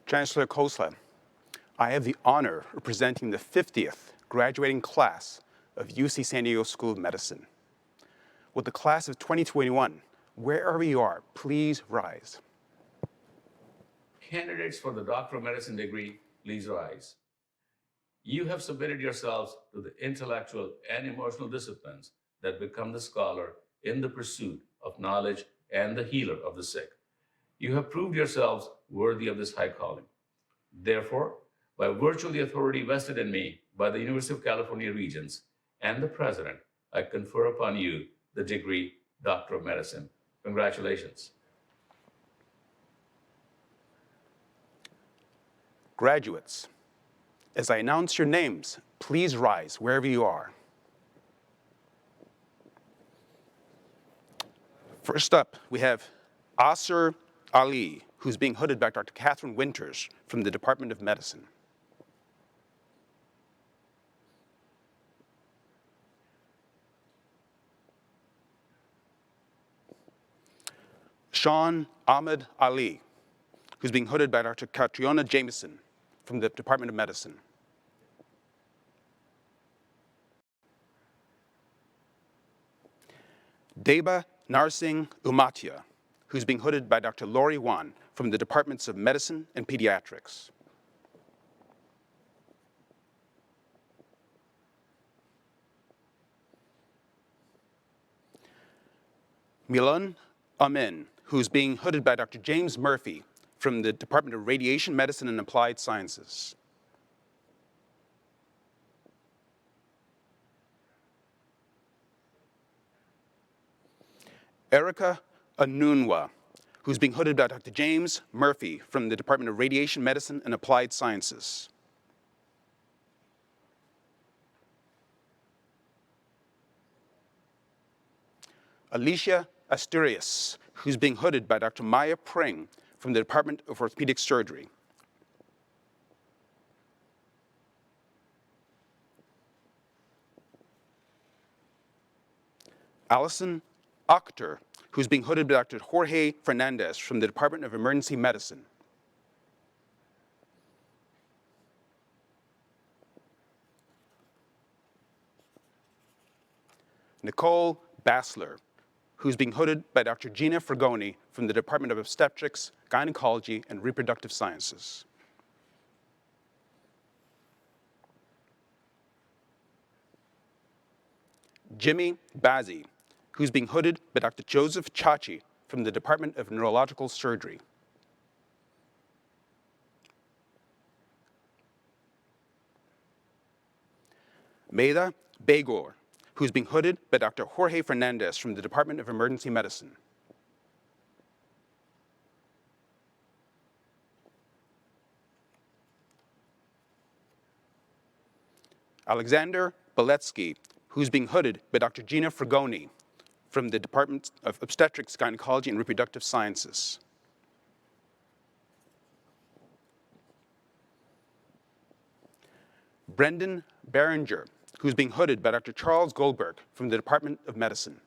Chancellor Kosla, I have the honor of presenting the 50th graduating class of UC San Diego School of Medicine. With the class of 2021, wherever you are, please rise. Candidates for the Doctor of Medicine degree, please rise. You have submitted yourselves to the intellectual and emotional disciplines that become the scholar in the pursuit of knowledge and the healer of the sick. You have proved yourselves worthy of this high calling. Therefore, by virtue of the authority vested in me by the University of California Regents and the President, I confer upon you the degree Doctor of Medicine. Congratulations. Graduates, as I announce your names, please rise wherever you are. First up, we have Asr Ali, who's being hooded by Dr. Catherine Winters from the Department of Medicine. Sean Ahmed Ali, who's being hooded by Dr. Catriona Jameson from the Department of Medicine. Deba Narsing Umatia, who's being hooded by Dr. Lori Wan from the Departments of Medicine and Pediatrics. Milan Amin, who's being hooded by Dr. James Murphy from the Department of Radiation Medicine and Applied Sciences. Erica Anunwa, who's being hooded by Dr. James Murphy from the Department of Radiation Medicine and Applied Sciences. Alicia Asturias, who's being hooded by Dr. Maya Pring from the Department of Orthopedic Surgery. Allison Akhter, who's being hooded by Dr. Jorge Fernandez from the Department of Emergency Medicine. Nicole Bassler, who's being hooded by Dr. Gina Fragoni from the Department of Obstetrics, Gynecology, and Reproductive Sciences. Jimmy Bazzi, who's being hooded by Dr. Joseph Chachi from the Department of Neurological Surgery. Maida Begor, who's being hooded by Dr. Jorge Fernandez from the Department of Emergency Medicine. Alexander Beletsky, who's being hooded by Dr. Gina Fragoni from the Department of Obstetrics, Gynecology, and Reproductive Sciences. Brendan Berenger, who's being hooded by Dr. Charles Goldberg from the Department of Medicine.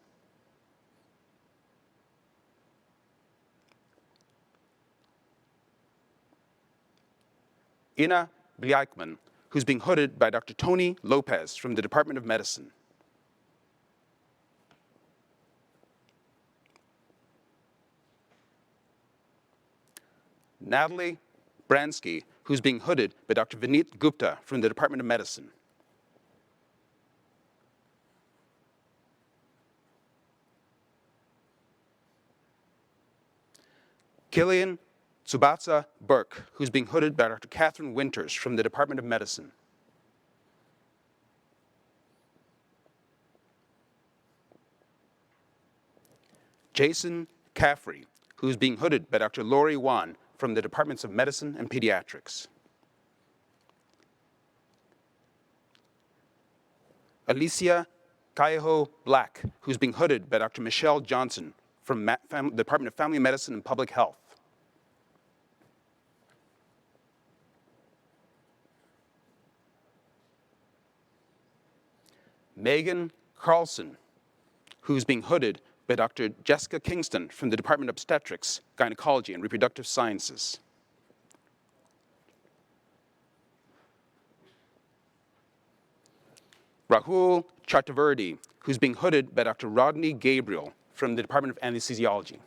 Ina Bliakman, who's being hooded by Dr. Tony Lopez from the Department of Medicine. Natalie Bransky, who's being hooded by Dr. Vineet Gupta from the Department of Medicine. Killian Tsubatsa Burke, who's being hooded by Dr. Catherine Winters from the Department of Medicine. Jason Caffrey, who's being hooded by Dr. Lori Wan from the Departments of Medicine and Pediatrics. Alicia Kaiho Black, who's being hooded by Dr. Michelle Johnson from the Department of Family Medicine and Public Health. Megan Carlson, who's being hooded by Dr. Jessica Kingston from the Department of Obstetrics, Gynecology, and Reproductive Sciences. Rahul Chaturvedi, who's being hooded by Dr. Rodney Gabriel from the Department of Anesthesiology.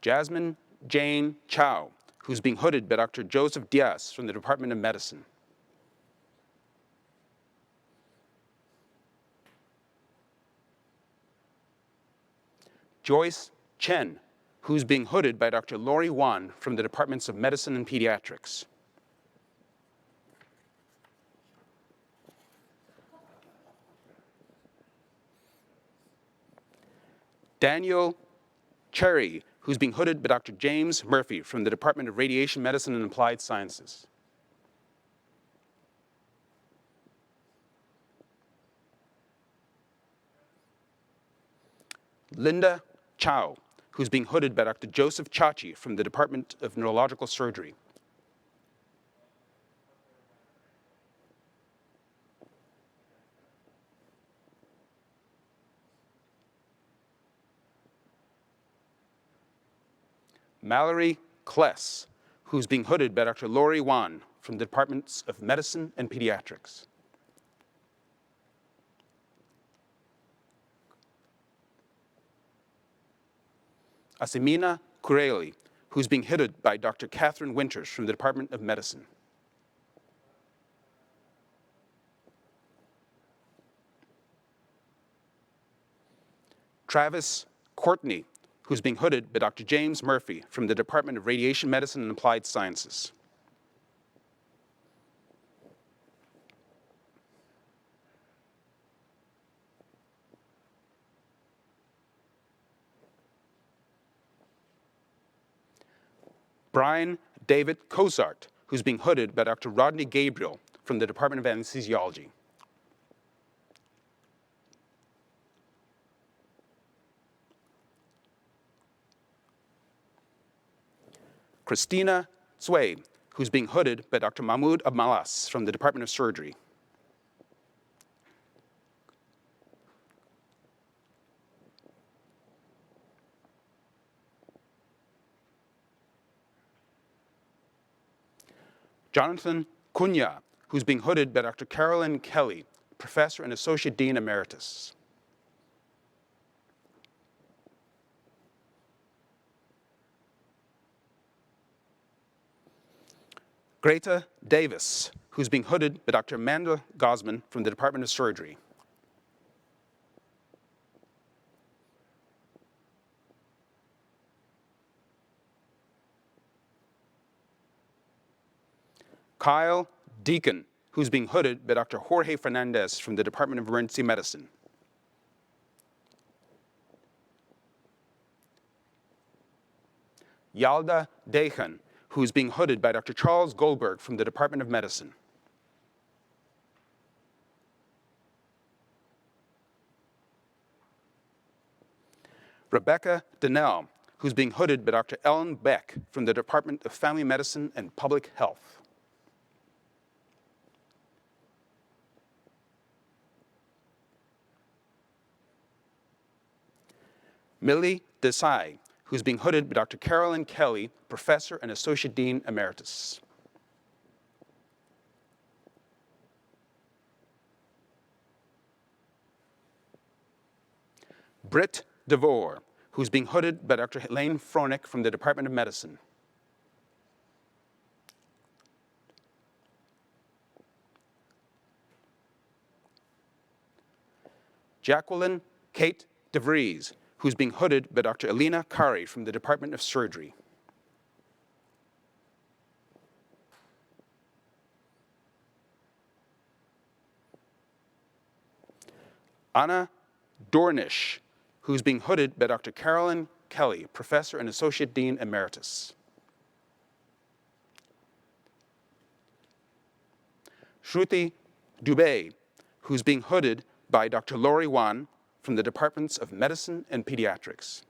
Jasmine Jane Chow, who's being hooded by Dr. Joseph Diaz from the Department of Medicine. Joyce Chen, who's being hooded by Dr. Lori Wan from the Departments of Medicine and Pediatrics. Daniel Cherry, who's being hooded by Dr. James Murphy from the Department of Radiation Medicine and Applied Sciences. Linda Chow, who's being hooded by Dr. Joseph Chachi from the Department of Neurological Surgery. Mallory Kless, who's being hooded by Dr. Lori Wan from the Departments of Medicine and Pediatrics. Asimina Kureli, who's being hooded by Dr. Catherine Winters from the Department of Medicine. Travis Courtney, who's being hooded by Dr. James Murphy from the Department of Radiation Medicine and Applied Sciences. Brian David Cozart, who's being hooded by Dr. Rodney Gabriel from the Department of Anesthesiology. Christina Sway, who's being hooded by Dr. Mahmoud Abmalas from the Department of Surgery. Jonathan Cunha, who's being hooded by Dr. Carolyn Kelly, Professor and Associate Dean Emeritus. Greta Davis, who's being hooded by Dr. Amanda Gosman from the Department of Surgery. Kyle Deacon, who's being hooded by Dr. Jorge Fernandez from the Department of Emergency Medicine. Yalda Dejan, who's being hooded by Dr. Charles Goldberg from the Department of Medicine. Rebecca Donnell, who's being hooded by Dr. Ellen Beck from the Department of Family Medicine and Public Health. Millie Desai, who's being hooded by Dr. Carolyn Kelly, Professor and Associate Dean Emeritus. Britt DeVore, who's being hooded by Dr. Helene Froelich from the Department of Medicine. Jacqueline Kate DeVries, who's being hooded by Dr. Elena Kari from the Department of Surgery. Anna Dornish, who's being hooded by Dr. Carolyn Kelly, Professor and Associate Dean Emeritus. Shruti Dubey, who's being hooded by Dr. Lori Wan from the Departments of Medicine and Pediatrics.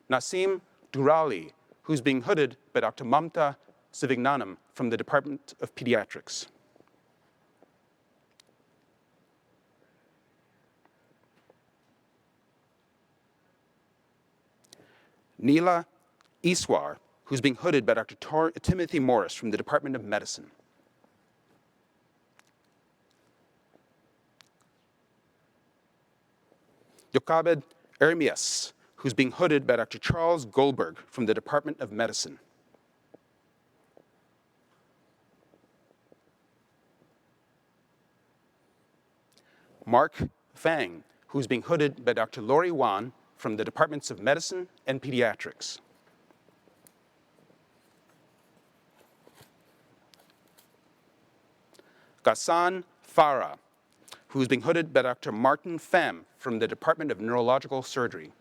Nasim Durali, who's being hooded by Dr. Mamta Sivignanam from the Department of Pediatrics. Neela Iswar, who's being hooded by Dr. Timothy Morris from the Department of Medicine. Yokabed Ermias, who's being hooded by Dr. Charles Goldberg from the Department of Medicine. Mark Fang, who's being hooded by Dr. Lori Wan from the Departments of Medicine and Pediatrics. Ghassan Farah, who's being hooded by Dr. Martin Pham from the Department of Neurological Surgery.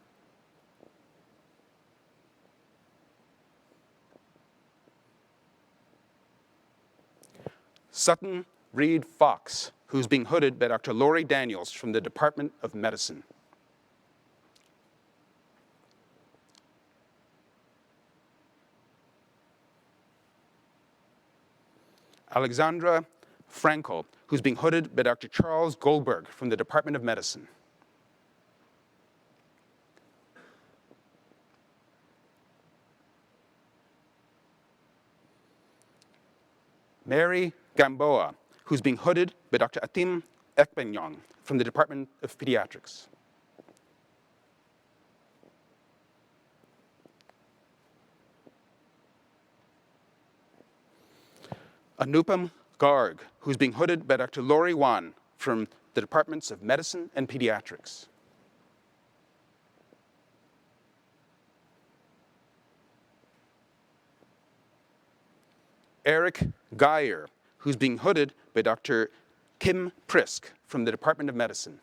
Sutton Reed Fox, who's being hooded by Dr. Lori Daniels from the Department of Medicine. Alexandra Frankel, who's being hooded by Dr. Charles Goldberg from the Department of Medicine. Mary Gamboa, who's being hooded by Dr. Atim Ekpenyong from the Department of Pediatrics. Anupam Garg, who's being hooded by Dr. Lori Wan from the Departments of Medicine and Pediatrics. Eric Geyer, who's being hooded by Dr. Kim Prisk from the Department of Medicine.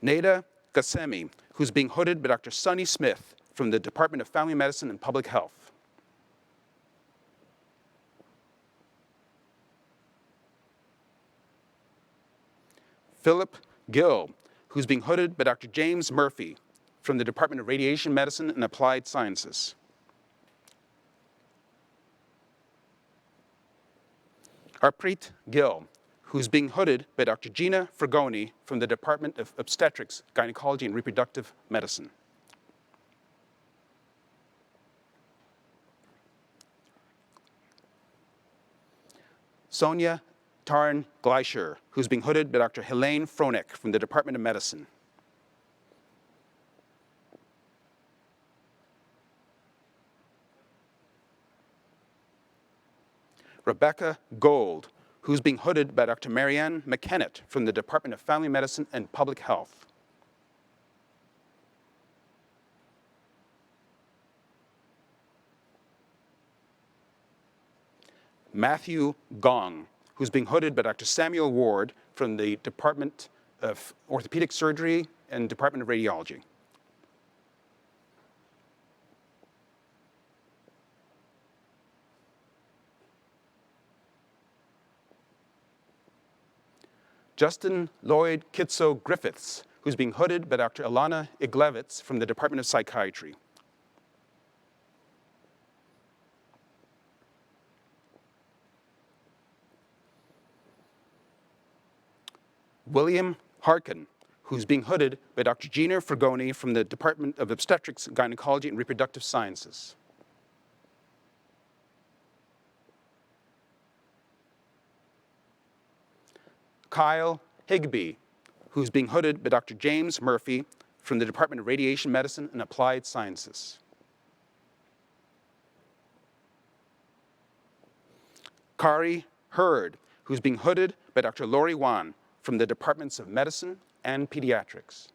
Neda Gassemi, who's being hooded by Dr. Sunny Smith from the Department of Family Medicine and Public Health. Philip Gill, who's being hooded by Dr. James Murphy from the Department of Radiation Medicine and Applied Sciences. Harpreet Gill, who's being hooded by Dr. Gina Fragoni from the Department of Obstetrics, Gynecology, and Reproductive Medicine. Sonia Tarn Gleischer, who's being hooded by Dr. Helene Fronek from the Department of Medicine. Rebecca Gold, who's being hooded by Dr. Marianne McKennett from the Department of Family Medicine and Public Health. Matthew Gong, who's being hooded by Dr. Samuel Ward from the Department of Orthopedic Surgery and Department of Radiology. Justin Lloyd Kitso Griffiths, who's being hooded by Dr. Ilana Iglevitz from the Department of Psychiatry. William Harkin, who's being hooded by Dr. Gina Fragoni from the Department of Obstetrics, Gynecology, and Reproductive Sciences. Kyle Higby, who's being hooded by Dr. James Murphy from the Department of Radiation Medicine and Applied Sciences. Kari Hurd, who's being hooded by Dr. Lori Wan from the Departments of Medicine and Pediatrics.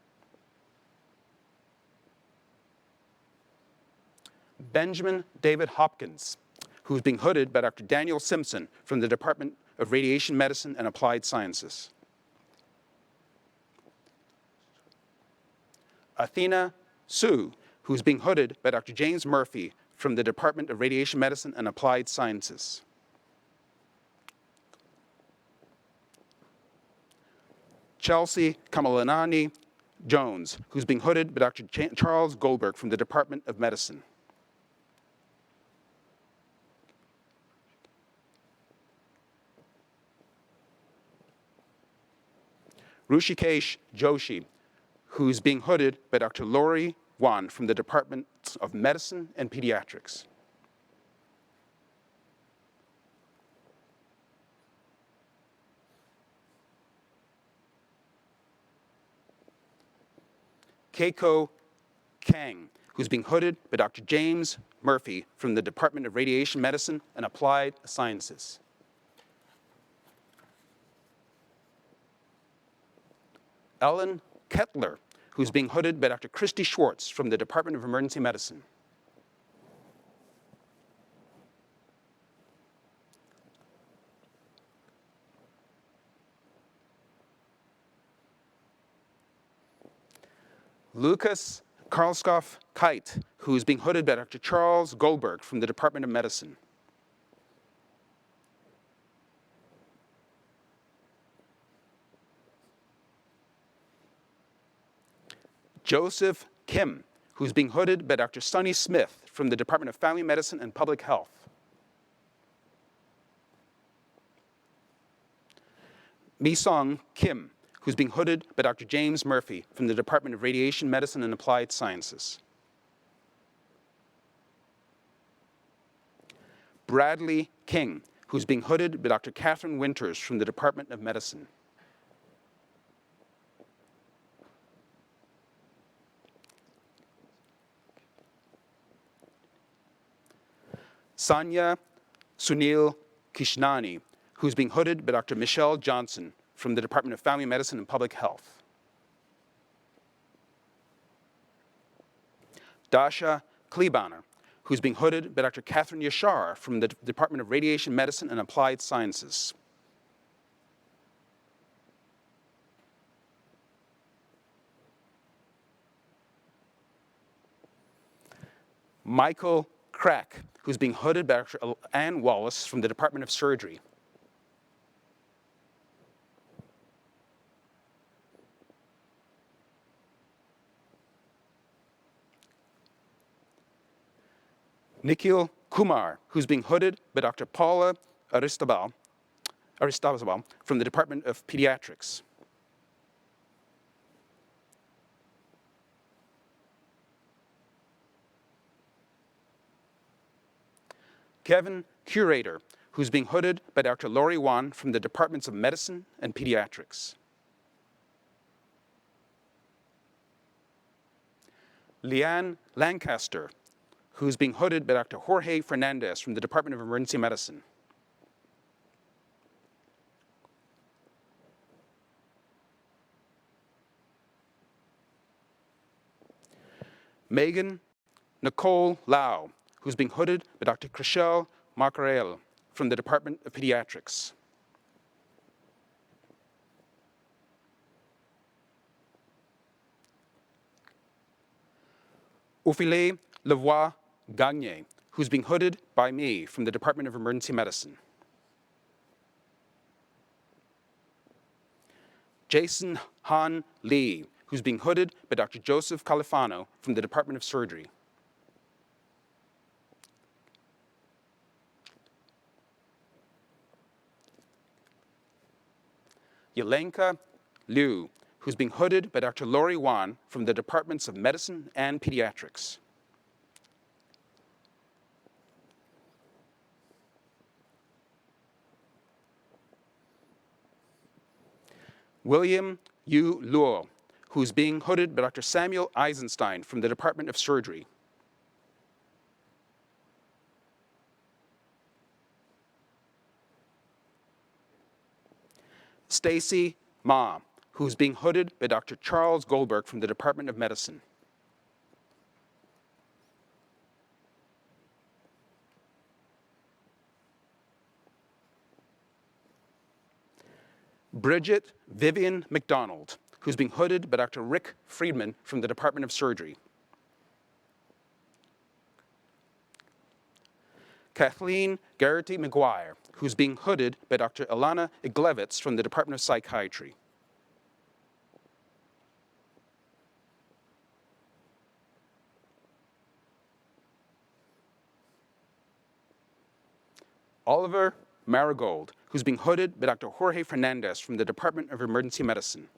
Benjamin David Hopkins, who's being hooded by Dr. Daniel Simpson from the Department of Radiation Medicine and Applied Sciences. Athena Su, who's being hooded by Dr. James Murphy from the Department of Radiation Medicine and Applied Sciences. Chelsea Kamalanani Jones, who's being hooded by Dr. Charles Goldberg from the Department of Medicine. Rushikesh Joshi, who's being hooded by Dr. Lori Wan from the Department of Medicine and Pediatrics. Keiko Kang, who's being hooded by Dr. James Murphy from the Department of Radiation Medicine and Applied Sciences. Ellen Kettler, who's being hooded by Dr. Christy Schwartz from the Department of Emergency Medicine. Lucas Karlskoff Kite, who is being hooded by Dr. Charles Goldberg from the Department of Medicine. Joseph Kim, who's being hooded by Dr. Sunny Smith from the Department of Family Medicine and Public Health. Mi-sung Kim, who's being hooded by Dr. James Murphy from the Department of Radiation Medicine and Applied Sciences. Bradley King, who's being hooded by Dr. Catherine Winters from the Department of Medicine. Sanya Sunil Kishnani, who's being hooded by Dr. Michelle Johnson from the Department of Family Medicine and Public Health. Dasha Klebaner, who's being hooded by Dr. Catherine Yashar from the Department of Radiation Medicine and Applied Sciences. Michael Crack, who's being hooded by Dr. Ann Wallace from the Department of Surgery. Nikhil Kumar, who's being hooded by Dr. Paula Aristobal from the Department of Pediatrics. Kevin Curator, who's being hooded by Dr. Lori Wan from the Departments of Medicine and Pediatrics. Leanne Lancaster, who's being hooded by Dr. Jorge Fernandez from the Department of Emergency Medicine. Megan Nicole Lau, who's being hooded by Dr. Chriselle Macarel from the Department of Pediatrics. Ophile Lavoie Gagne, who's being hooded by me from the Department of Emergency Medicine. Jason Han Lee, who's being hooded by Dr. Joseph Califano from the Department of Surgery. Yelenka Liu, who's being hooded by Dr. Lori Wan from the Departments of Medicine and Pediatrics. William Yu Luo, who's being hooded by Dr. Samuel Eisenstein from the Department of Surgery. Stacy Ma, who's being hooded by Dr. Charles Goldberg from the Department of Medicine. Bridget Vivian McDonald, who's being hooded by Dr. Rick Friedman from the Department of Surgery. Kathleen Garrity McGuire, who's being hooded by Dr. Ilana Iglevitz from the Department of Psychiatry. Oliver Marigold, who's being hooded by Dr. Jorge Fernandez from the Department of Emergency Medicine.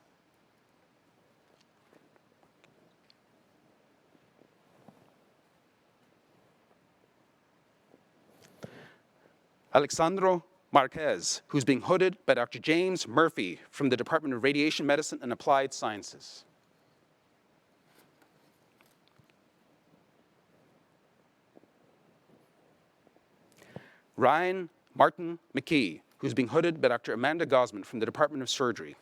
Alexandro Marquez, who's being hooded by Dr. James Murphy from the Department of Radiation Medicine and Applied Sciences. Ryan Martin McKee, who's being hooded by Dr. Amanda Gosman from the Department of Surgery.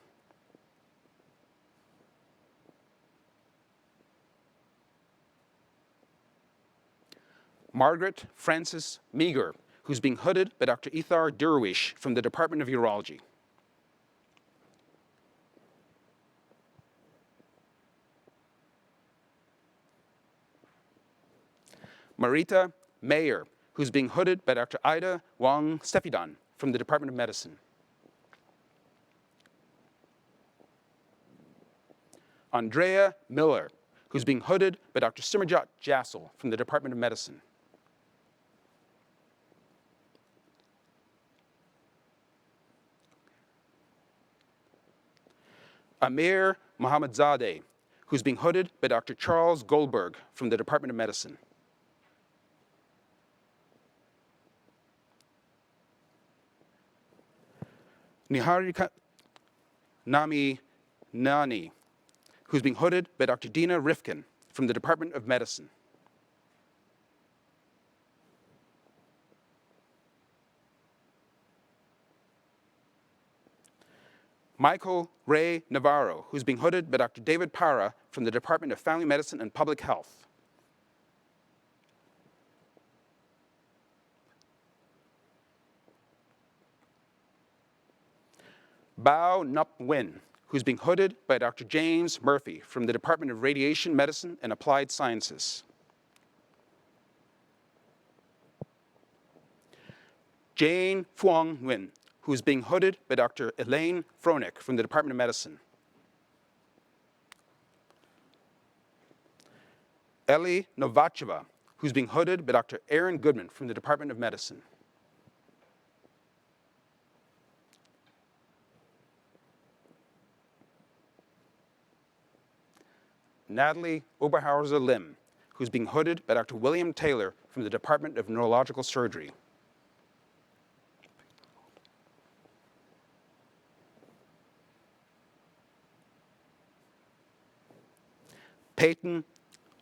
Margaret Frances Meager, who's being hooded by Dr. Ithar Derwish from the Department of Urology. Marita Mayer, who's being hooded by Dr. Ida Wang Stefidan from the Department of Medicine. Andrea Miller, who's being hooded by Dr. Simerjot Jassel from the Department of Medicine. Amir Mohammadzadeh, who's being hooded by Dr. Charles Goldberg from the Department of Medicine. Niharika Nami Nani, who's being hooded by Dr. Dina Rifkin from the Department of Medicine. Michael Ray Navarro, who's being hooded by Dr. David Para from the Department of Family Medicine and Public Health. Bao Nup Nguyen, who's being hooded by Dr. James Murphy from the Department of Radiation Medicine and Applied Sciences. Jane Phuong Nguyen, who is being hooded by Dr. Elaine Fronek from the Department of Medicine. Ellie Novacheva, who's being hooded by Dr. Aaron Goodman from the Department of Medicine. Natalie Oberhauser Lim, who's being hooded by Dr. William Taylor from the Department of Neurological Surgery. Peyton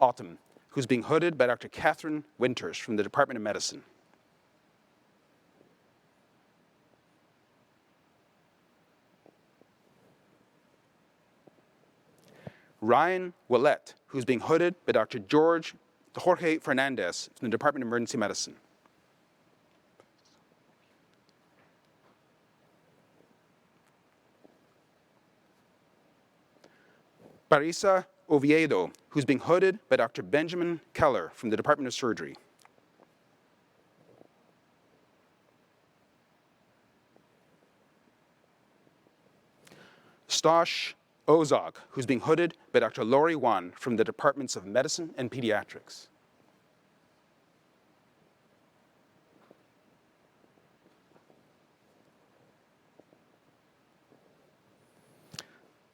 Autumn, who's being hooded by Dr. Catherine Winters from the Department of Medicine. Ryan Willett, who's being hooded by Dr. Jorge Fernandez from the Department of Emergency Medicine. Parisa Oviedo, who's being hooded by Dr. Benjamin Keller from the Department of Surgery. Stosh Ozog, who's being hooded by Dr. Lori Wan from the Departments of Medicine and Pediatrics.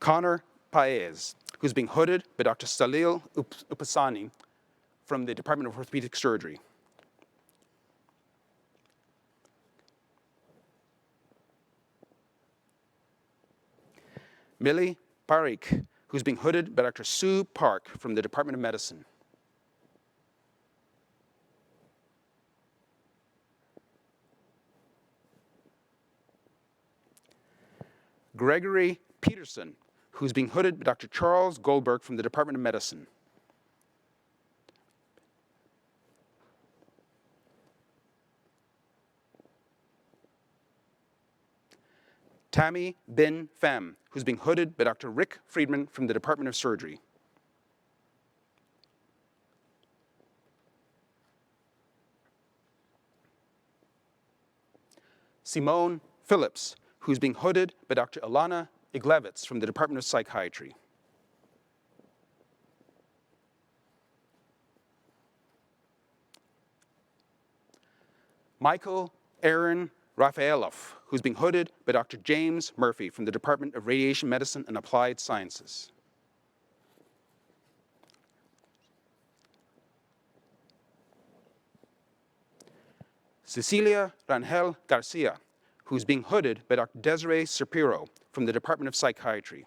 Connor Paez, who's being hooded by Dr. Salil Upasani from the Department of Orthopedic Surgery. Millie Parikh, who's being hooded by Dr. Sue Park from the Department of Medicine. Gregory Peterson, who's being hooded by Dr. Charles Goldberg from the Department of Medicine. Tammy Bin Pham, who's being hooded by Dr. Rick Friedman from the Department of Surgery. Simone Phillips, who's being hooded by Dr. Ilana Iglevitz from the Department of Psychiatry. Michael Aaron Rafaelov, who's being hooded by Dr. James Murphy from the Department of Radiation Medicine and Applied Sciences. Cecilia Rangel Garcia, who's being hooded by Dr. Desiree Shapiro from the Department of Psychiatry.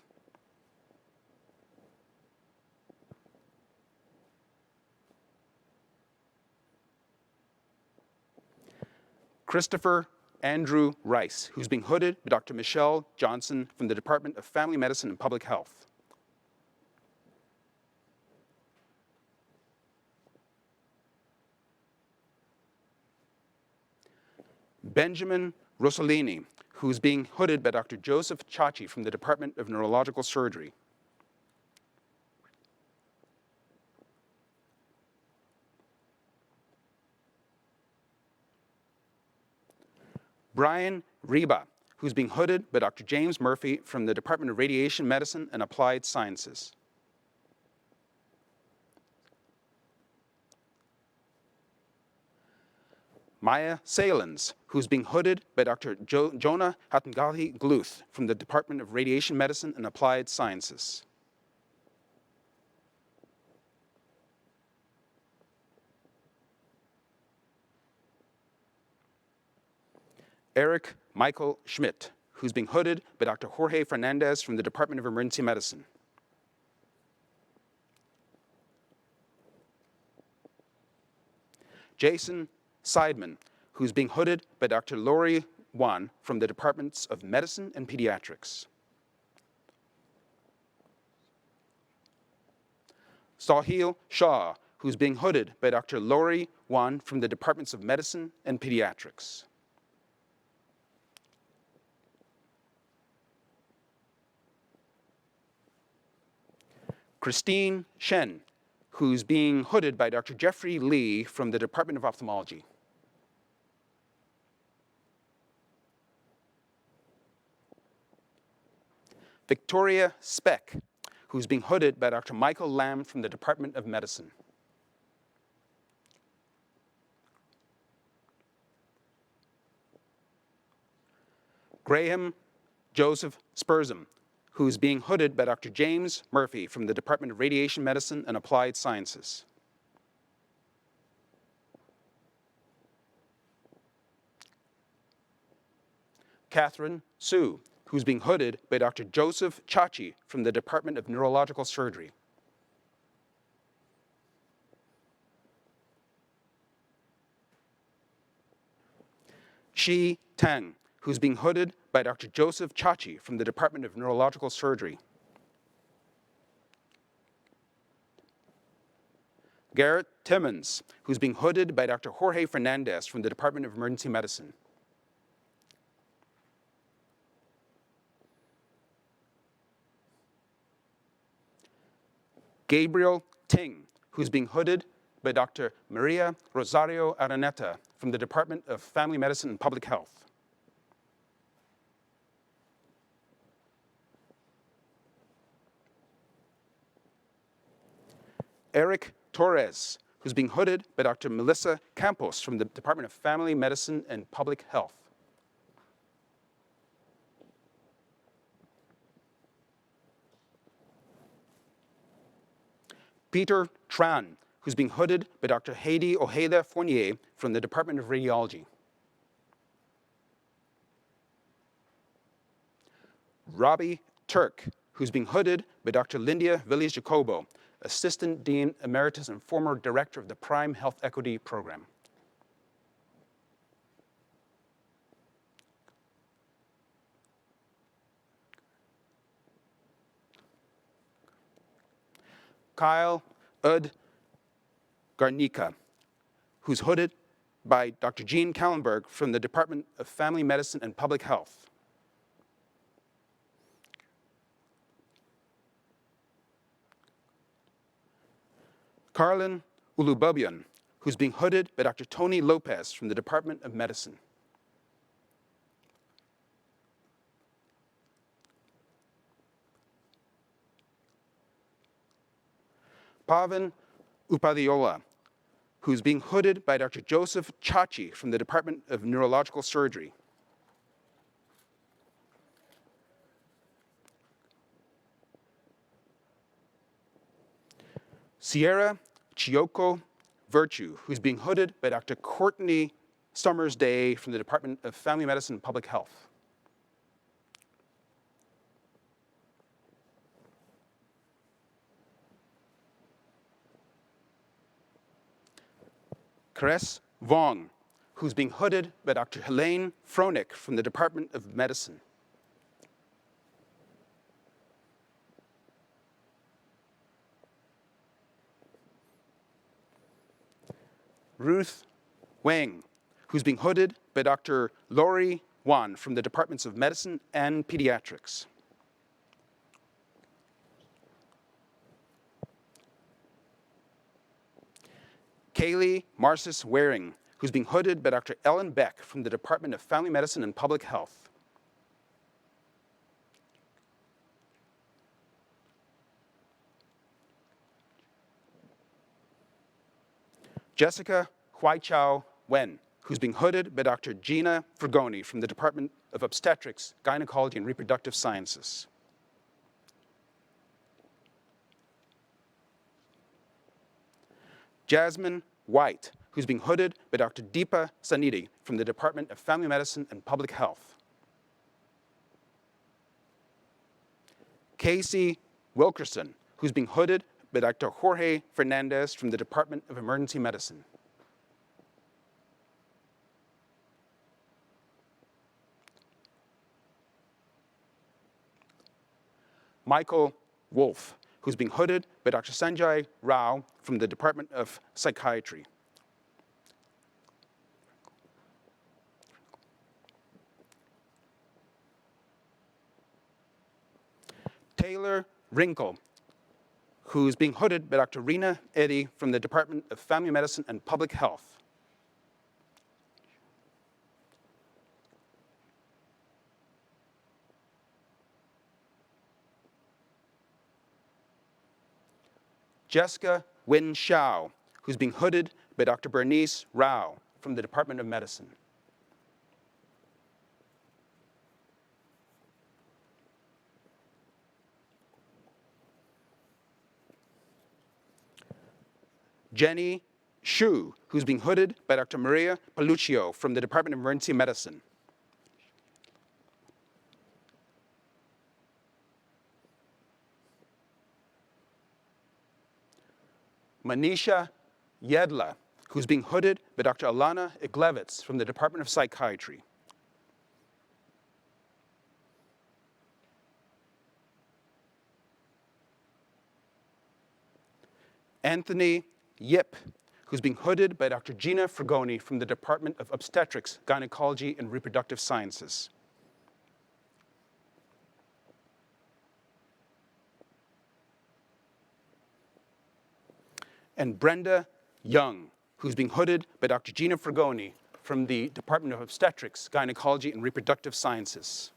Christopher Andrew Rice, who's being hooded by Dr. Michelle Johnson from the Department of Family Medicine and Public Health. Benjamin Rossellini, who's being hooded by Dr. Joseph Chachi from the Department of Neurological Surgery. Brian Reba, who's being hooded by Dr. James Murphy from the Department of Radiation Medicine and Applied Sciences. Maya Salins, who's being hooded by Dr. Jonah Hatangali Gluth from the Department of Radiation Medicine and Applied Sciences. Eric Michael Schmidt, who's being hooded by Dr. Jorge Fernandez from the Department of Emergency Medicine. Jason Seidman, who's being hooded by Dr. Lori Wan from the Departments of Medicine and Pediatrics. Sahil Shah, who's being hooded by Dr. Lori Wan from the Departments of Medicine and Pediatrics. Christine Shen, who's being hooded by Dr. Jeffrey Lee from the Department of Ophthalmology. Victoria Speck, who's being hooded by Dr. Michael Lamb from the Department of Medicine. Graham Joseph Spurzum, who's being hooded by Dr. James Murphy from the Department of Radiation Medicine and Applied Sciences. Catherine Su, who's being hooded by Dr. Joseph Chachi from the Department of Neurological Surgery. Shi Tang, who's being hooded by Dr. Joseph Chachi from the Department of Neurological Surgery. Garrett Timmons, who's being hooded by Dr. Jorge Fernandez from the Department of Emergency Medicine. Gabriel Ting, who's being hooded by Dr. Maria Rosario Araneta from the Department of Family Medicine and Public Health. Eric Torres, who's being hooded by Dr. Melissa Campos from the Department of Family Medicine and Public Health. Peter Tran, who's being hooded by Dr. Heidi Ojeda Fournier from the Department of Radiology. Robbie Turk, who's being hooded by Dr. Lindia Villas-Jacobo, Assistant Dean Emeritus and former Director of the Prime Health Equity Program. Kyle Ud Garnica, who's hooded by Dr. Jean Kallenberg from the Department of Family Medicine and Public Health. Carlin Ulubabian, who's being hooded by Dr. Tony Lopez from the Department of Medicine. Pavan Upadiola, who's being hooded by Dr. Joseph Chachi from the Department of Neurological Surgery. Sierra Chioko Virtue, who's being hooded by Dr. Courtney Summers Day from the Department of Family Medicine and Public Health. Chris Vong, who's being hooded by Dr. Helene Froelich from the Department of Medicine. Ruth Wang, who's being hooded by Dr. Lori Wan from the Departments of Medicine and Pediatrics. Kaylee Marcis Waring, who's being hooded by Dr. Ellen Beck from the Department of Family Medicine and Public Health. Jessica Huaichao Wen, who's being hooded by Dr. Gina Fragoni from the Department of Obstetrics, Gynecology, and Reproductive Sciences. Jasmine White, who's being hooded by Dr. Deepa Sanidhi from the Department of Family Medicine and Public Health. Casey Wilkerson, who's being hooded by Dr. Jorge Fernandez from the Department of Emergency Medicine. Michael Wolf, who's being hooded by Dr. Sanjay Rao from the Department of Psychiatry. Taylor Wrinkle, who's being hooded by Dr. Reena Eddy from the Department of Family Medicine and Public Health. Jessica Win Shao, who's being hooded by Dr. Bernice Rao from the Department of Medicine. Jenny Shu, who's being hooded by Dr. Maria Paluccio from the Department of Emergency Medicine. Manisha Yedla, who's being hooded by Dr. Alana Iglevitz from the Department of Psychiatry. Anthony Yip, who's being hooded by Dr. Gina Fragoni from the Department of Obstetrics, Gynecology, and Reproductive Sciences. And Brenda Young, who's being hooded by Dr. Gina Fragoni from the Department of Obstetrics, Gynecology, and Reproductive Sciences.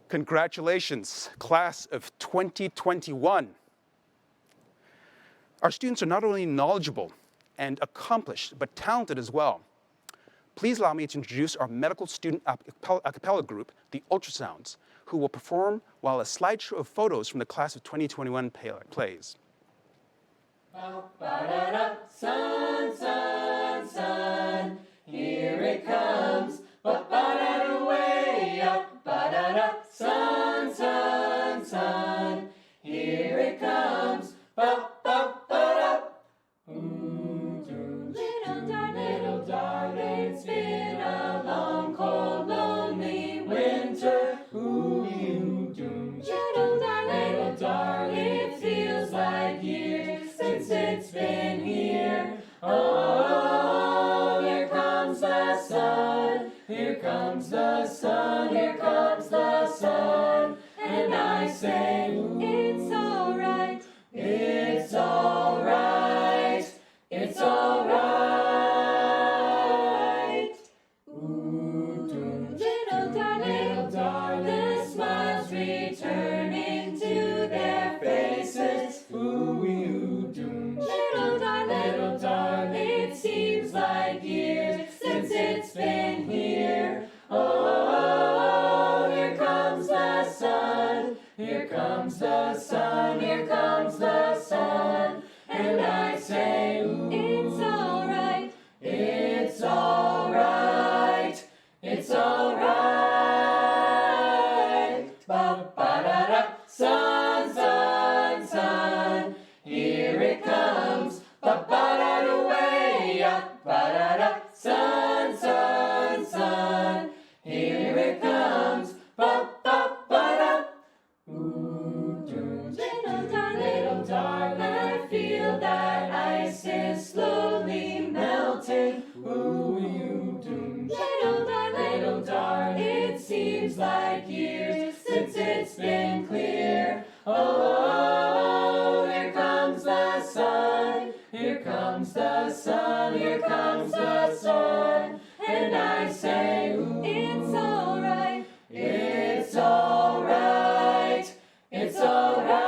Congratulations, class of 2021. Our students are not only knowledgeable and accomplished, but talented as well. Please allow me to introduce our medical student a cappella group, the Ultrasounds, who will perform while a slideshow of photos from the class of 2021 plays. Sun, sun, sun, here it comes. Ba-ba-da-da, way up, ba-da-da. Sun, sun, sun, here it comes. Ba-ba-ba-da. Little darling, it's been a long, cold, lonely winter. Little darling, it feels like years since it's been here. Oh, here comes the sun, here comes the sun, here comes the sun. And I say, it's all right, it's all right, it's all right. Little darling, the smiles returning to their faces. Little darling, it seems like years since it's been here. Oh, here comes the sun, here comes the sun, here comes the sun. And I say, it's all right, it's all right, it's all right. Ba-ba-da-da, sun, sun, sun, here it comes. Ba-ba-da-da, way up, ba-da-da, sun, sun, sun, here it comes. Ba-ba-ba-da. Little darling, I feel that ice is slowly melting. Little darling, it seems like years since it's been clear. Oh, here comes the sun, here comes the sun, here comes the sun. And I say, it's all right, it's all right, it's all right.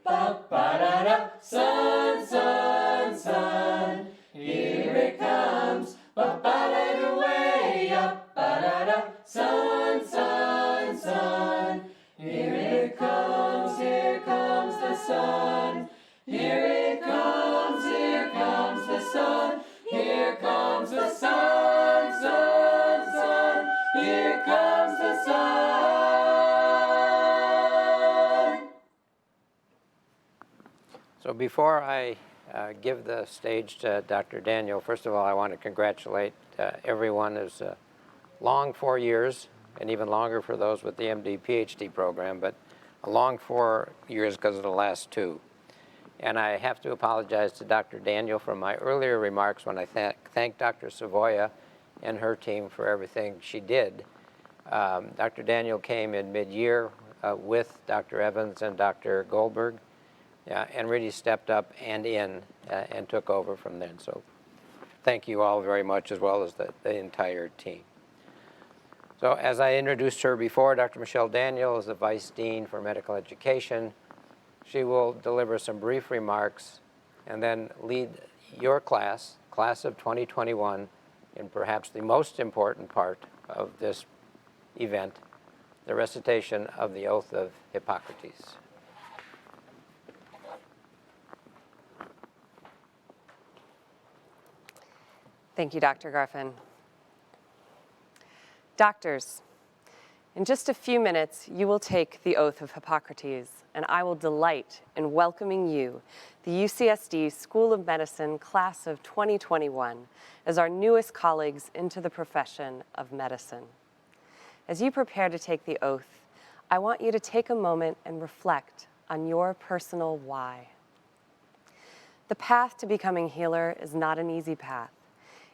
Ba-ba-da-da, sun, sun, sun, here it comes. Ba-ba-da-da, way up, ba-da-da, sun, sun, sun, here it comes the sun. Here it comes the sun. Here comes the sun, sun, sun. Here comes the sun. So before I give the stage to Dr. Daniel, first of all, I want to congratulate everyone. It's a long 4 years, and even longer for those with the MD, PhD program, but a long 4 years because of the last 2. And I have to apologize to Dr. Daniel for my earlier remarks when I thanked Dr. Savoya and her team for everything she did. Dr. Daniel came in mid-year with Dr. Evans and Dr. Goldberg, and really stepped up and took over from then. So thank you all very much, as well as the entire team. So as I introduced her before, Dr. Michelle Daniel is the Vice Dean for Medical Education. She will deliver some brief remarks and then lead your class of 2021, in perhaps the most important part of this event, the recitation of the Oath of Hippocrates. Thank you, Dr. Garfin. Doctors, in just a few minutes, you will take the Oath of Hippocrates, and I will delight in welcoming you, the UCSD School of Medicine Class of 2021, as our newest colleagues into the profession of medicine. As you prepare to take the oath, I want you to take a moment and reflect on your personal why. The path to becoming healer is not an easy path.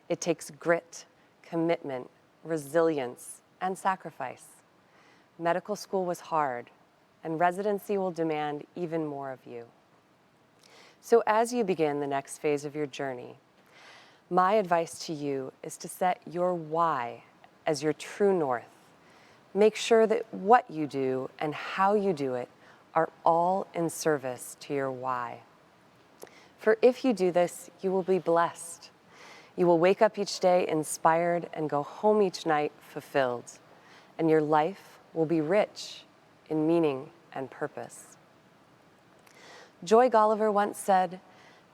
It takes grit, commitment, resilience, and sacrifice. Medical school was hard, and residency will demand even more of you. So as you begin the next phase of your journey, my advice to you is to set your why as your true north. Make sure that what you do and how you do it are all in service to your why. For if you do this, you will be blessed. You will wake up each day inspired and go home each night fulfilled, and your life will be rich in meaning and purpose. Joy Golliver once said,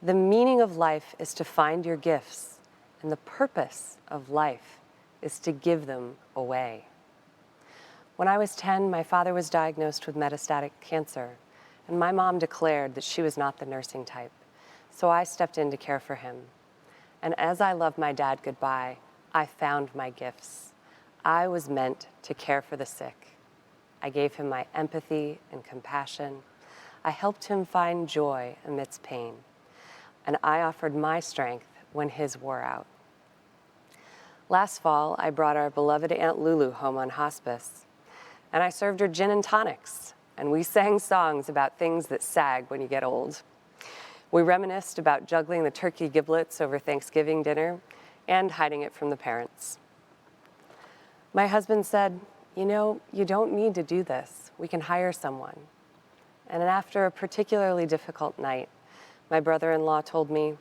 "The meaning of life is to find your gifts, and the purpose of life is to give them away." When I was 10, my father was diagnosed with metastatic cancer, and my mom declared that she was not the nursing type, so I stepped in to care for him. And as I loved my dad goodbye, I found my gifts. I was meant to care for the sick. I gave him my empathy and compassion. I helped him find joy amidst pain. And I offered my strength when his wore out. Last fall, I brought our beloved Aunt Lulu home on hospice. And I served her gin and tonics. And we sang songs about things that sag when you get old. We reminisced about juggling the turkey giblets over Thanksgiving dinner and hiding it from the parents. My husband said, "You know, you don't need to do this. We can hire someone." And after a particularly difficult night, my brother-in-law told me,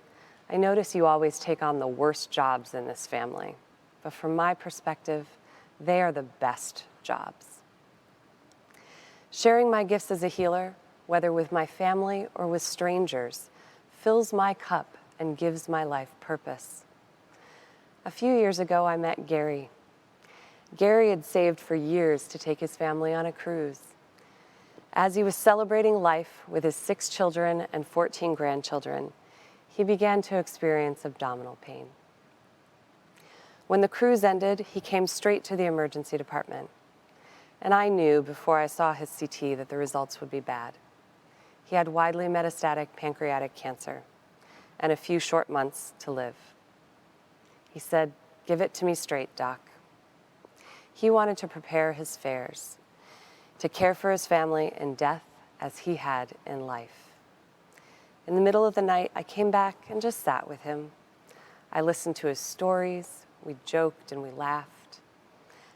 "I notice you always take on the worst jobs in this family, but from my perspective, they are the best jobs." Sharing my gifts as a healer, whether with my family or with strangers, fills my cup and gives my life purpose. A few years ago, I met Gary. Gary had saved for years to take his family on a cruise. As he was celebrating life with his 6 children and 14 grandchildren, he began to experience abdominal pain. When the cruise ended, he came straight to the emergency department. And I knew before I saw his CT that the results would be bad. He had widely metastatic pancreatic cancer and a few short months to live. He said, "Give it to me straight, Doc." He wanted to prepare his fares, to care for his family in death as he had in life. In the middle of the night, I came back and just sat with him. I listened to his stories, we joked and we laughed.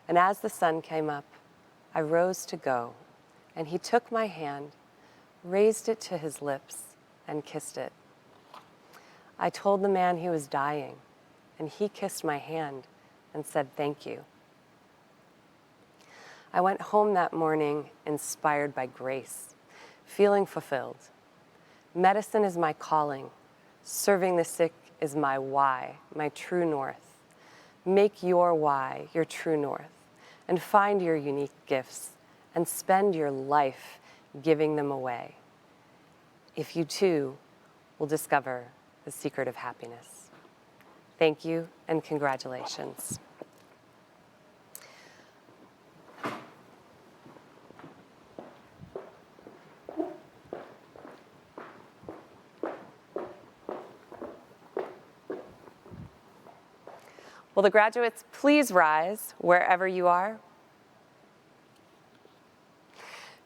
And as the sun came up, I rose to go, and he took my hand, raised it to his lips, and kissed it. I told the man he was dying, and he kissed my hand and said thank you. I went home that morning inspired by grace, feeling fulfilled. Medicine is my calling. Serving the sick is my why, my true north. Make your why your true north, and find your unique gifts, and spend your life giving them away. If you too will discover the secret of happiness. Thank you and congratulations. Will the graduates please rise wherever you are?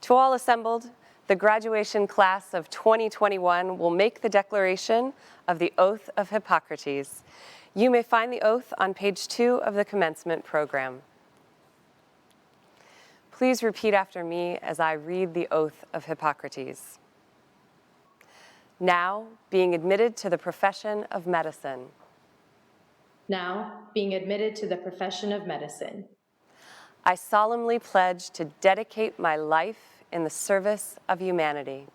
To all assembled, the graduation class of 2021 will make the declaration of the Oath of Hippocrates. You may find the oath on page 2 of the commencement program. Please repeat after me as I read the Oath of Hippocrates. Now, being admitted to the profession of medicine. Now, being admitted to the profession of medicine, I solemnly pledge to dedicate my life in the service of humanity.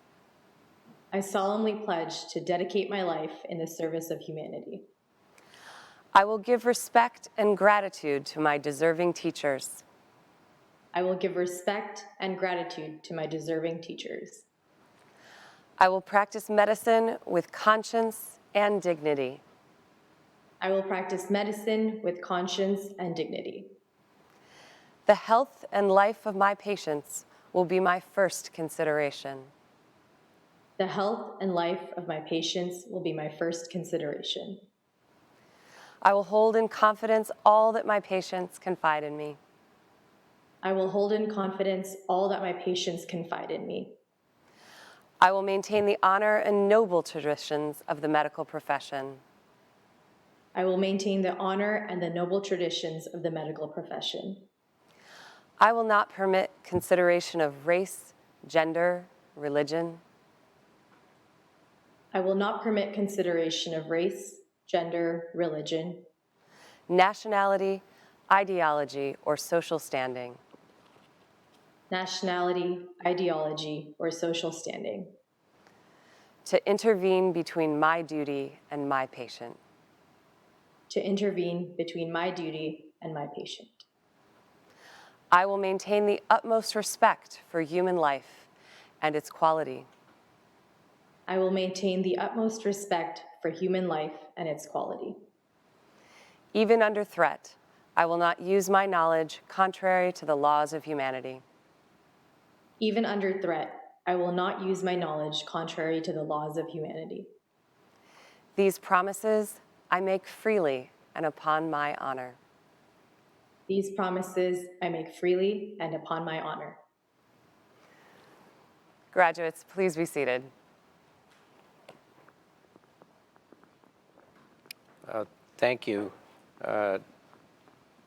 I solemnly pledge to dedicate my life in the service of humanity. I will give respect and gratitude to my deserving teachers. I will give respect and gratitude to my deserving teachers. I will practice medicine with conscience and dignity. I will practice medicine with conscience and dignity. The health and life of my patients will be my first consideration. The health and life of my patients will be my first consideration. I will hold in confidence all that my patients confide in me. I will hold in confidence all that my patients confide in me. I will maintain the honor and noble traditions of the medical profession. I will maintain the honor and the noble traditions of the medical profession. I will not permit consideration of race, gender, religion. I will not permit consideration of race, gender, religion, Nationality, ideology, or social standing. nationality, ideology, or social standing. To intervene between my duty and my patient. To intervene between my duty and my patient. I will maintain the utmost respect for human life and its quality. I will maintain the utmost respect for human life and its quality. Even under threat, I will not use my knowledge contrary to the laws of humanity. Even under threat, I will not use my knowledge contrary to the laws of humanity. These promises I make freely and upon my honor. These promises I make freely and upon my honor. Graduates, please be seated. Thank you,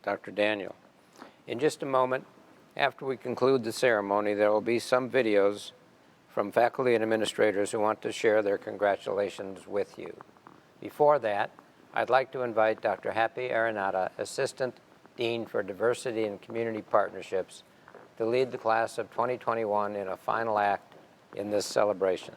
Dr. Daniel. In just a moment, after we conclude the ceremony, there will be some videos from faculty and administrators who want to share their congratulations with you. Before that, I'd like to invite Dr. Happy Aranata, Assistant Dean for Diversity and Community Partnerships, to lead the class of 2021 in a final act in this celebration.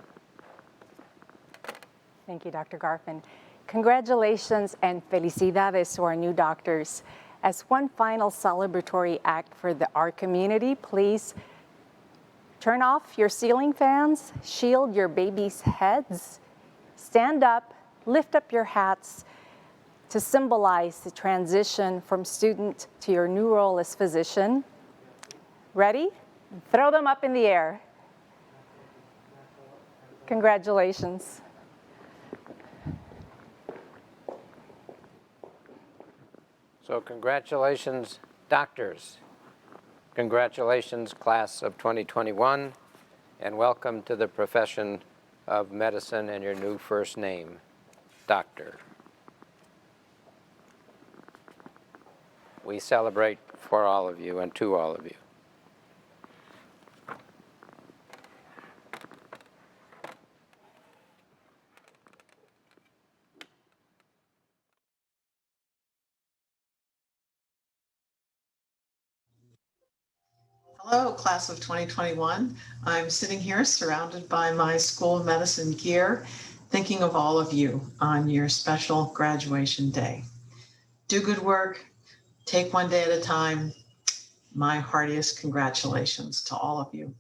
Thank you, Dr. Garfin. Congratulations and felicidades to our new doctors. As one final celebratory act for our community, please turn off your ceiling fans, shield your babies' heads, stand up, lift up your hats to symbolize the transition from student to your new role as physician. Ready? Throw them up in the air. Congratulations. So congratulations, doctors. Congratulations, class of 2021, and welcome to the profession of medicine and your new first name, doctor. We celebrate for all of you and to all of you. Hello, class of 2021. I'm sitting here surrounded by my School of Medicine gear, thinking of all of you on your special graduation day. Do good work, take one day at a time. My heartiest congratulations to all of you.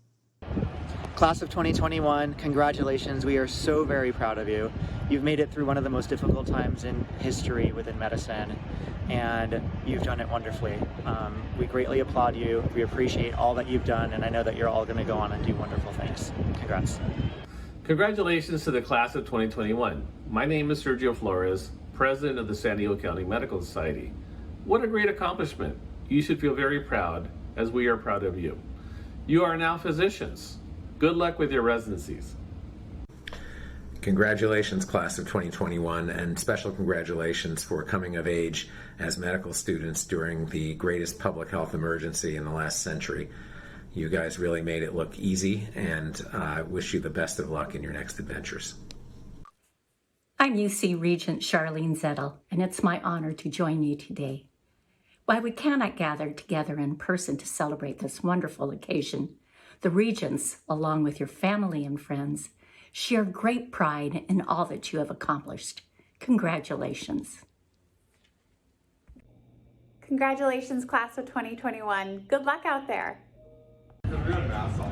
Class of 2021, congratulations. We are so very proud of you. You've made it through one of the most difficult times in history within medicine, and you've done it wonderfully. We greatly applaud you. We appreciate all that you've done, and I know that you're all going to go on and do wonderful things. Congrats. Congratulations to the Class of 2021. My name is Sergio Flores, President of the San Diego County Medical Society. What a great accomplishment. You should feel very proud, as we are proud of you. You are now physicians. Good luck with your residencies. Congratulations, Class of 2021, and special congratulations for coming of age as medical students during the greatest public health emergency in the last century. You guys really made it look easy, and I wish you the best of luck in your next adventures. I'm UC Regent Charlene Zettel, and it's my honor to join you today. While we cannot gather together in person to celebrate this wonderful occasion, the Regents, along with your family and friends, share great pride in all that you have accomplished. Congratulations. Congratulations, Class of 2021. Good luck out there.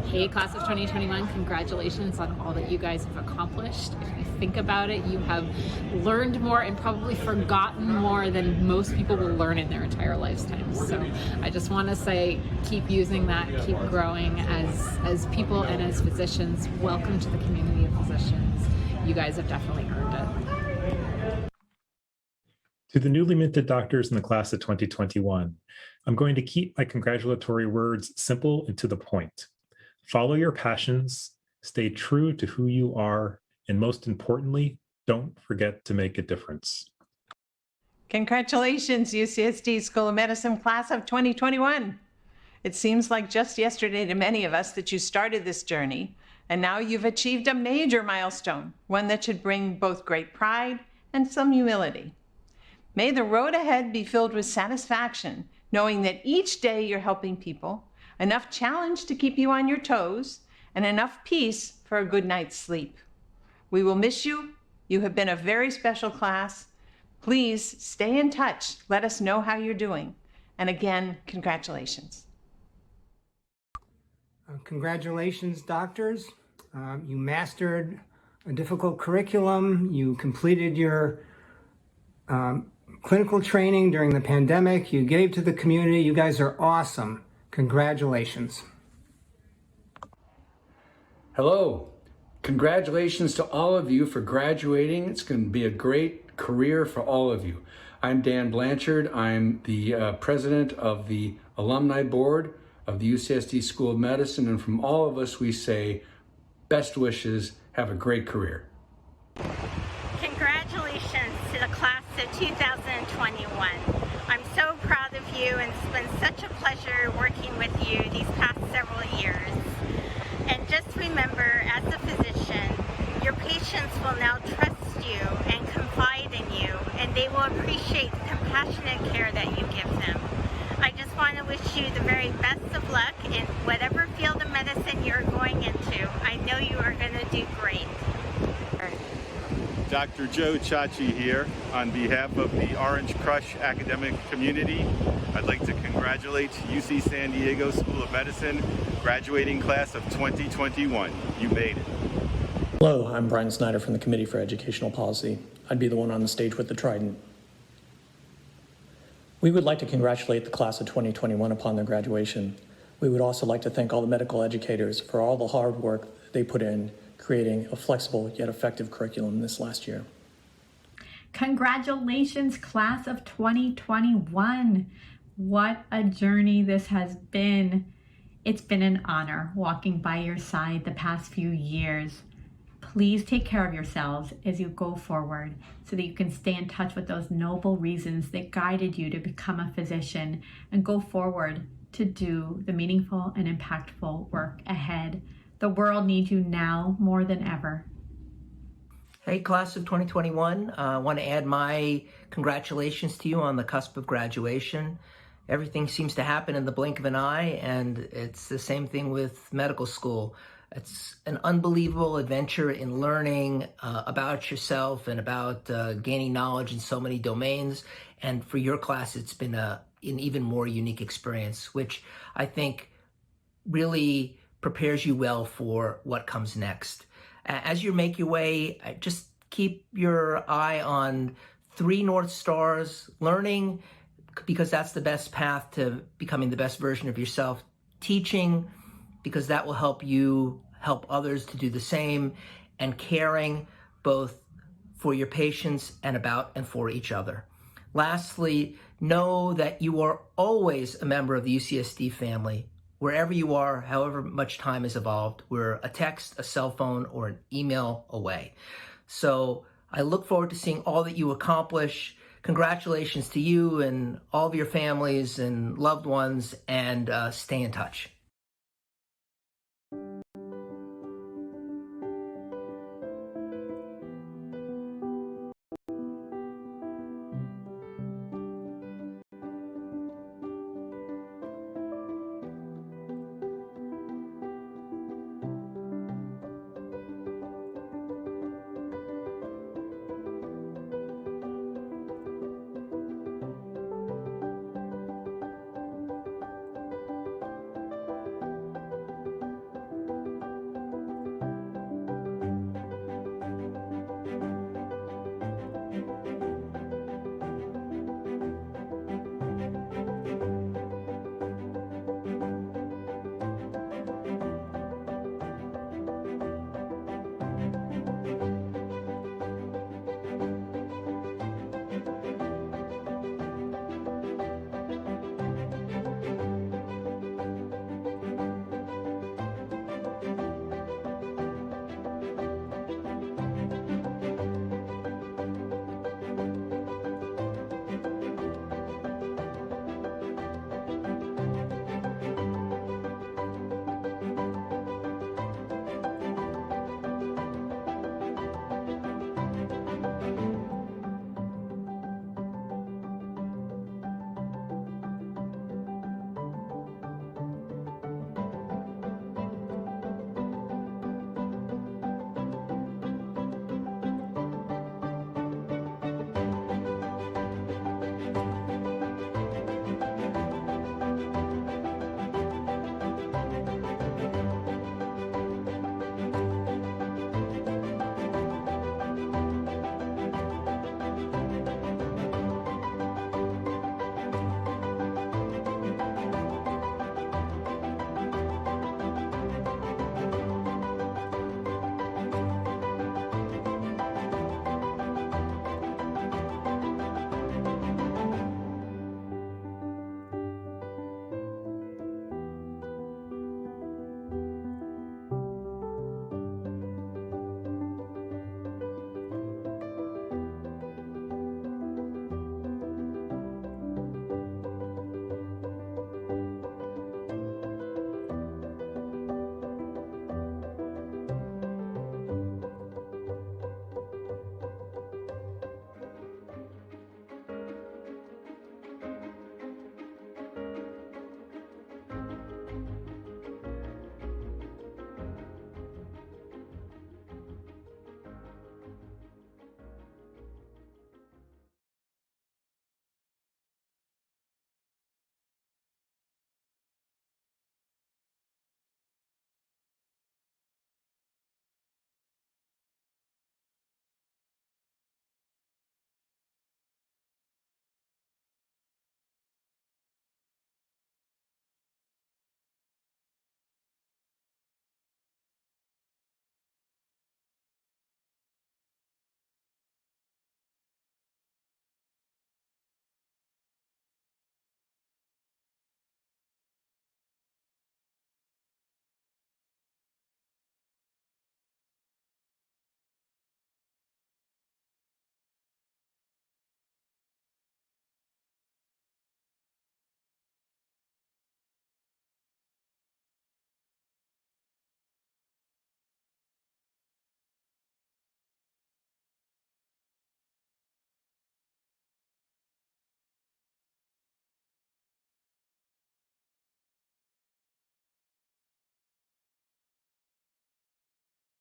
Hey, Class of 2021, congratulations on all that you guys have accomplished. If you think about it, you have learned more and probably forgotten more than most people will learn in their entire lifetimes. So I just want to say, keep using that, keep growing as people and as physicians. Welcome to the community of physicians. You guys have definitely earned it. To the newly minted doctors in the Class of 2021, I'm going to keep my congratulatory words simple and to the point. Follow your passions, stay true to who you are, and most importantly, don't forget to make a difference. Congratulations, UCSD School of Medicine Class of 2021. It seems like just yesterday to many of us that you started this journey, and now you've achieved a major milestone, one that should bring both great pride and some humility. May the road ahead be filled with satisfaction, knowing that each day you're helping people, enough challenge to keep you on your toes, and enough peace for a good night's sleep. We will miss you. You have been a very special class. Please stay in touch. Let us know how you're doing. And again, congratulations. Congratulations, doctors. You mastered a difficult curriculum. You completed your clinical training during the pandemic. You gave to the community. You guys are awesome. Congratulations. Hello. Congratulations to all of you for graduating. It's going to be a great career for all of you. I'm Dan Blanchard. I'm the president of the Alumni Board of the UCSD School of Medicine. And from all of us, we say, best wishes. Have a great career. Congratulations to the Class of 2021. I'm so proud of you, and it's been such a pleasure working with you these past several years. And just remember, as a physician, your patients will now trust you and confide in you, and they will appreciate the compassionate care that you give them. I just want to wish you the very best of luck in whatever field of medicine you're going into. I know you are going to do great. Dr. Joe Chachi here on behalf of the Orange Crush academic community. I'd like to congratulate UC San Diego School of Medicine graduating class of 2021. You made it. Hello, I'm Brian Snyder from the Committee for Educational Policy. I'd be the one on the stage with the trident. We would like to congratulate the class of 2021 upon their graduation. We would also like to thank all the medical educators for all the hard work they put in creating a flexible yet effective curriculum this last year. Congratulations, Class of 2021. What a journey this has been. It's been an honor walking by your side the past few years. Please take care of yourselves as you go forward so that you can stay in touch with those noble reasons that guided you to become a physician and go forward to do the meaningful and impactful work ahead. The world needs you now more than ever. Hey, Class of 2021. I want to add my congratulations to you on the cusp of graduation. Everything seems to happen in the blink of an eye, and it's the same thing with medical school. It's an unbelievable adventure in learning about yourself and about gaining knowledge in so many domains. And for your class, it's been an even more unique experience, which I think really prepares you well for what comes next. As you make your way, just keep your eye on 3 North Stars: learning, because that's the best path to becoming the best version of yourself; teaching, because that will help you help others to do the same; and caring, both for your patients and about and for each other. Lastly, know that you are always a member of the UCSD family. Wherever you are, however much time has evolved, we're a text, a cell phone, or an email away. So I look forward to seeing all that you accomplish. Congratulations to you and all of your families and loved ones, and stay in touch.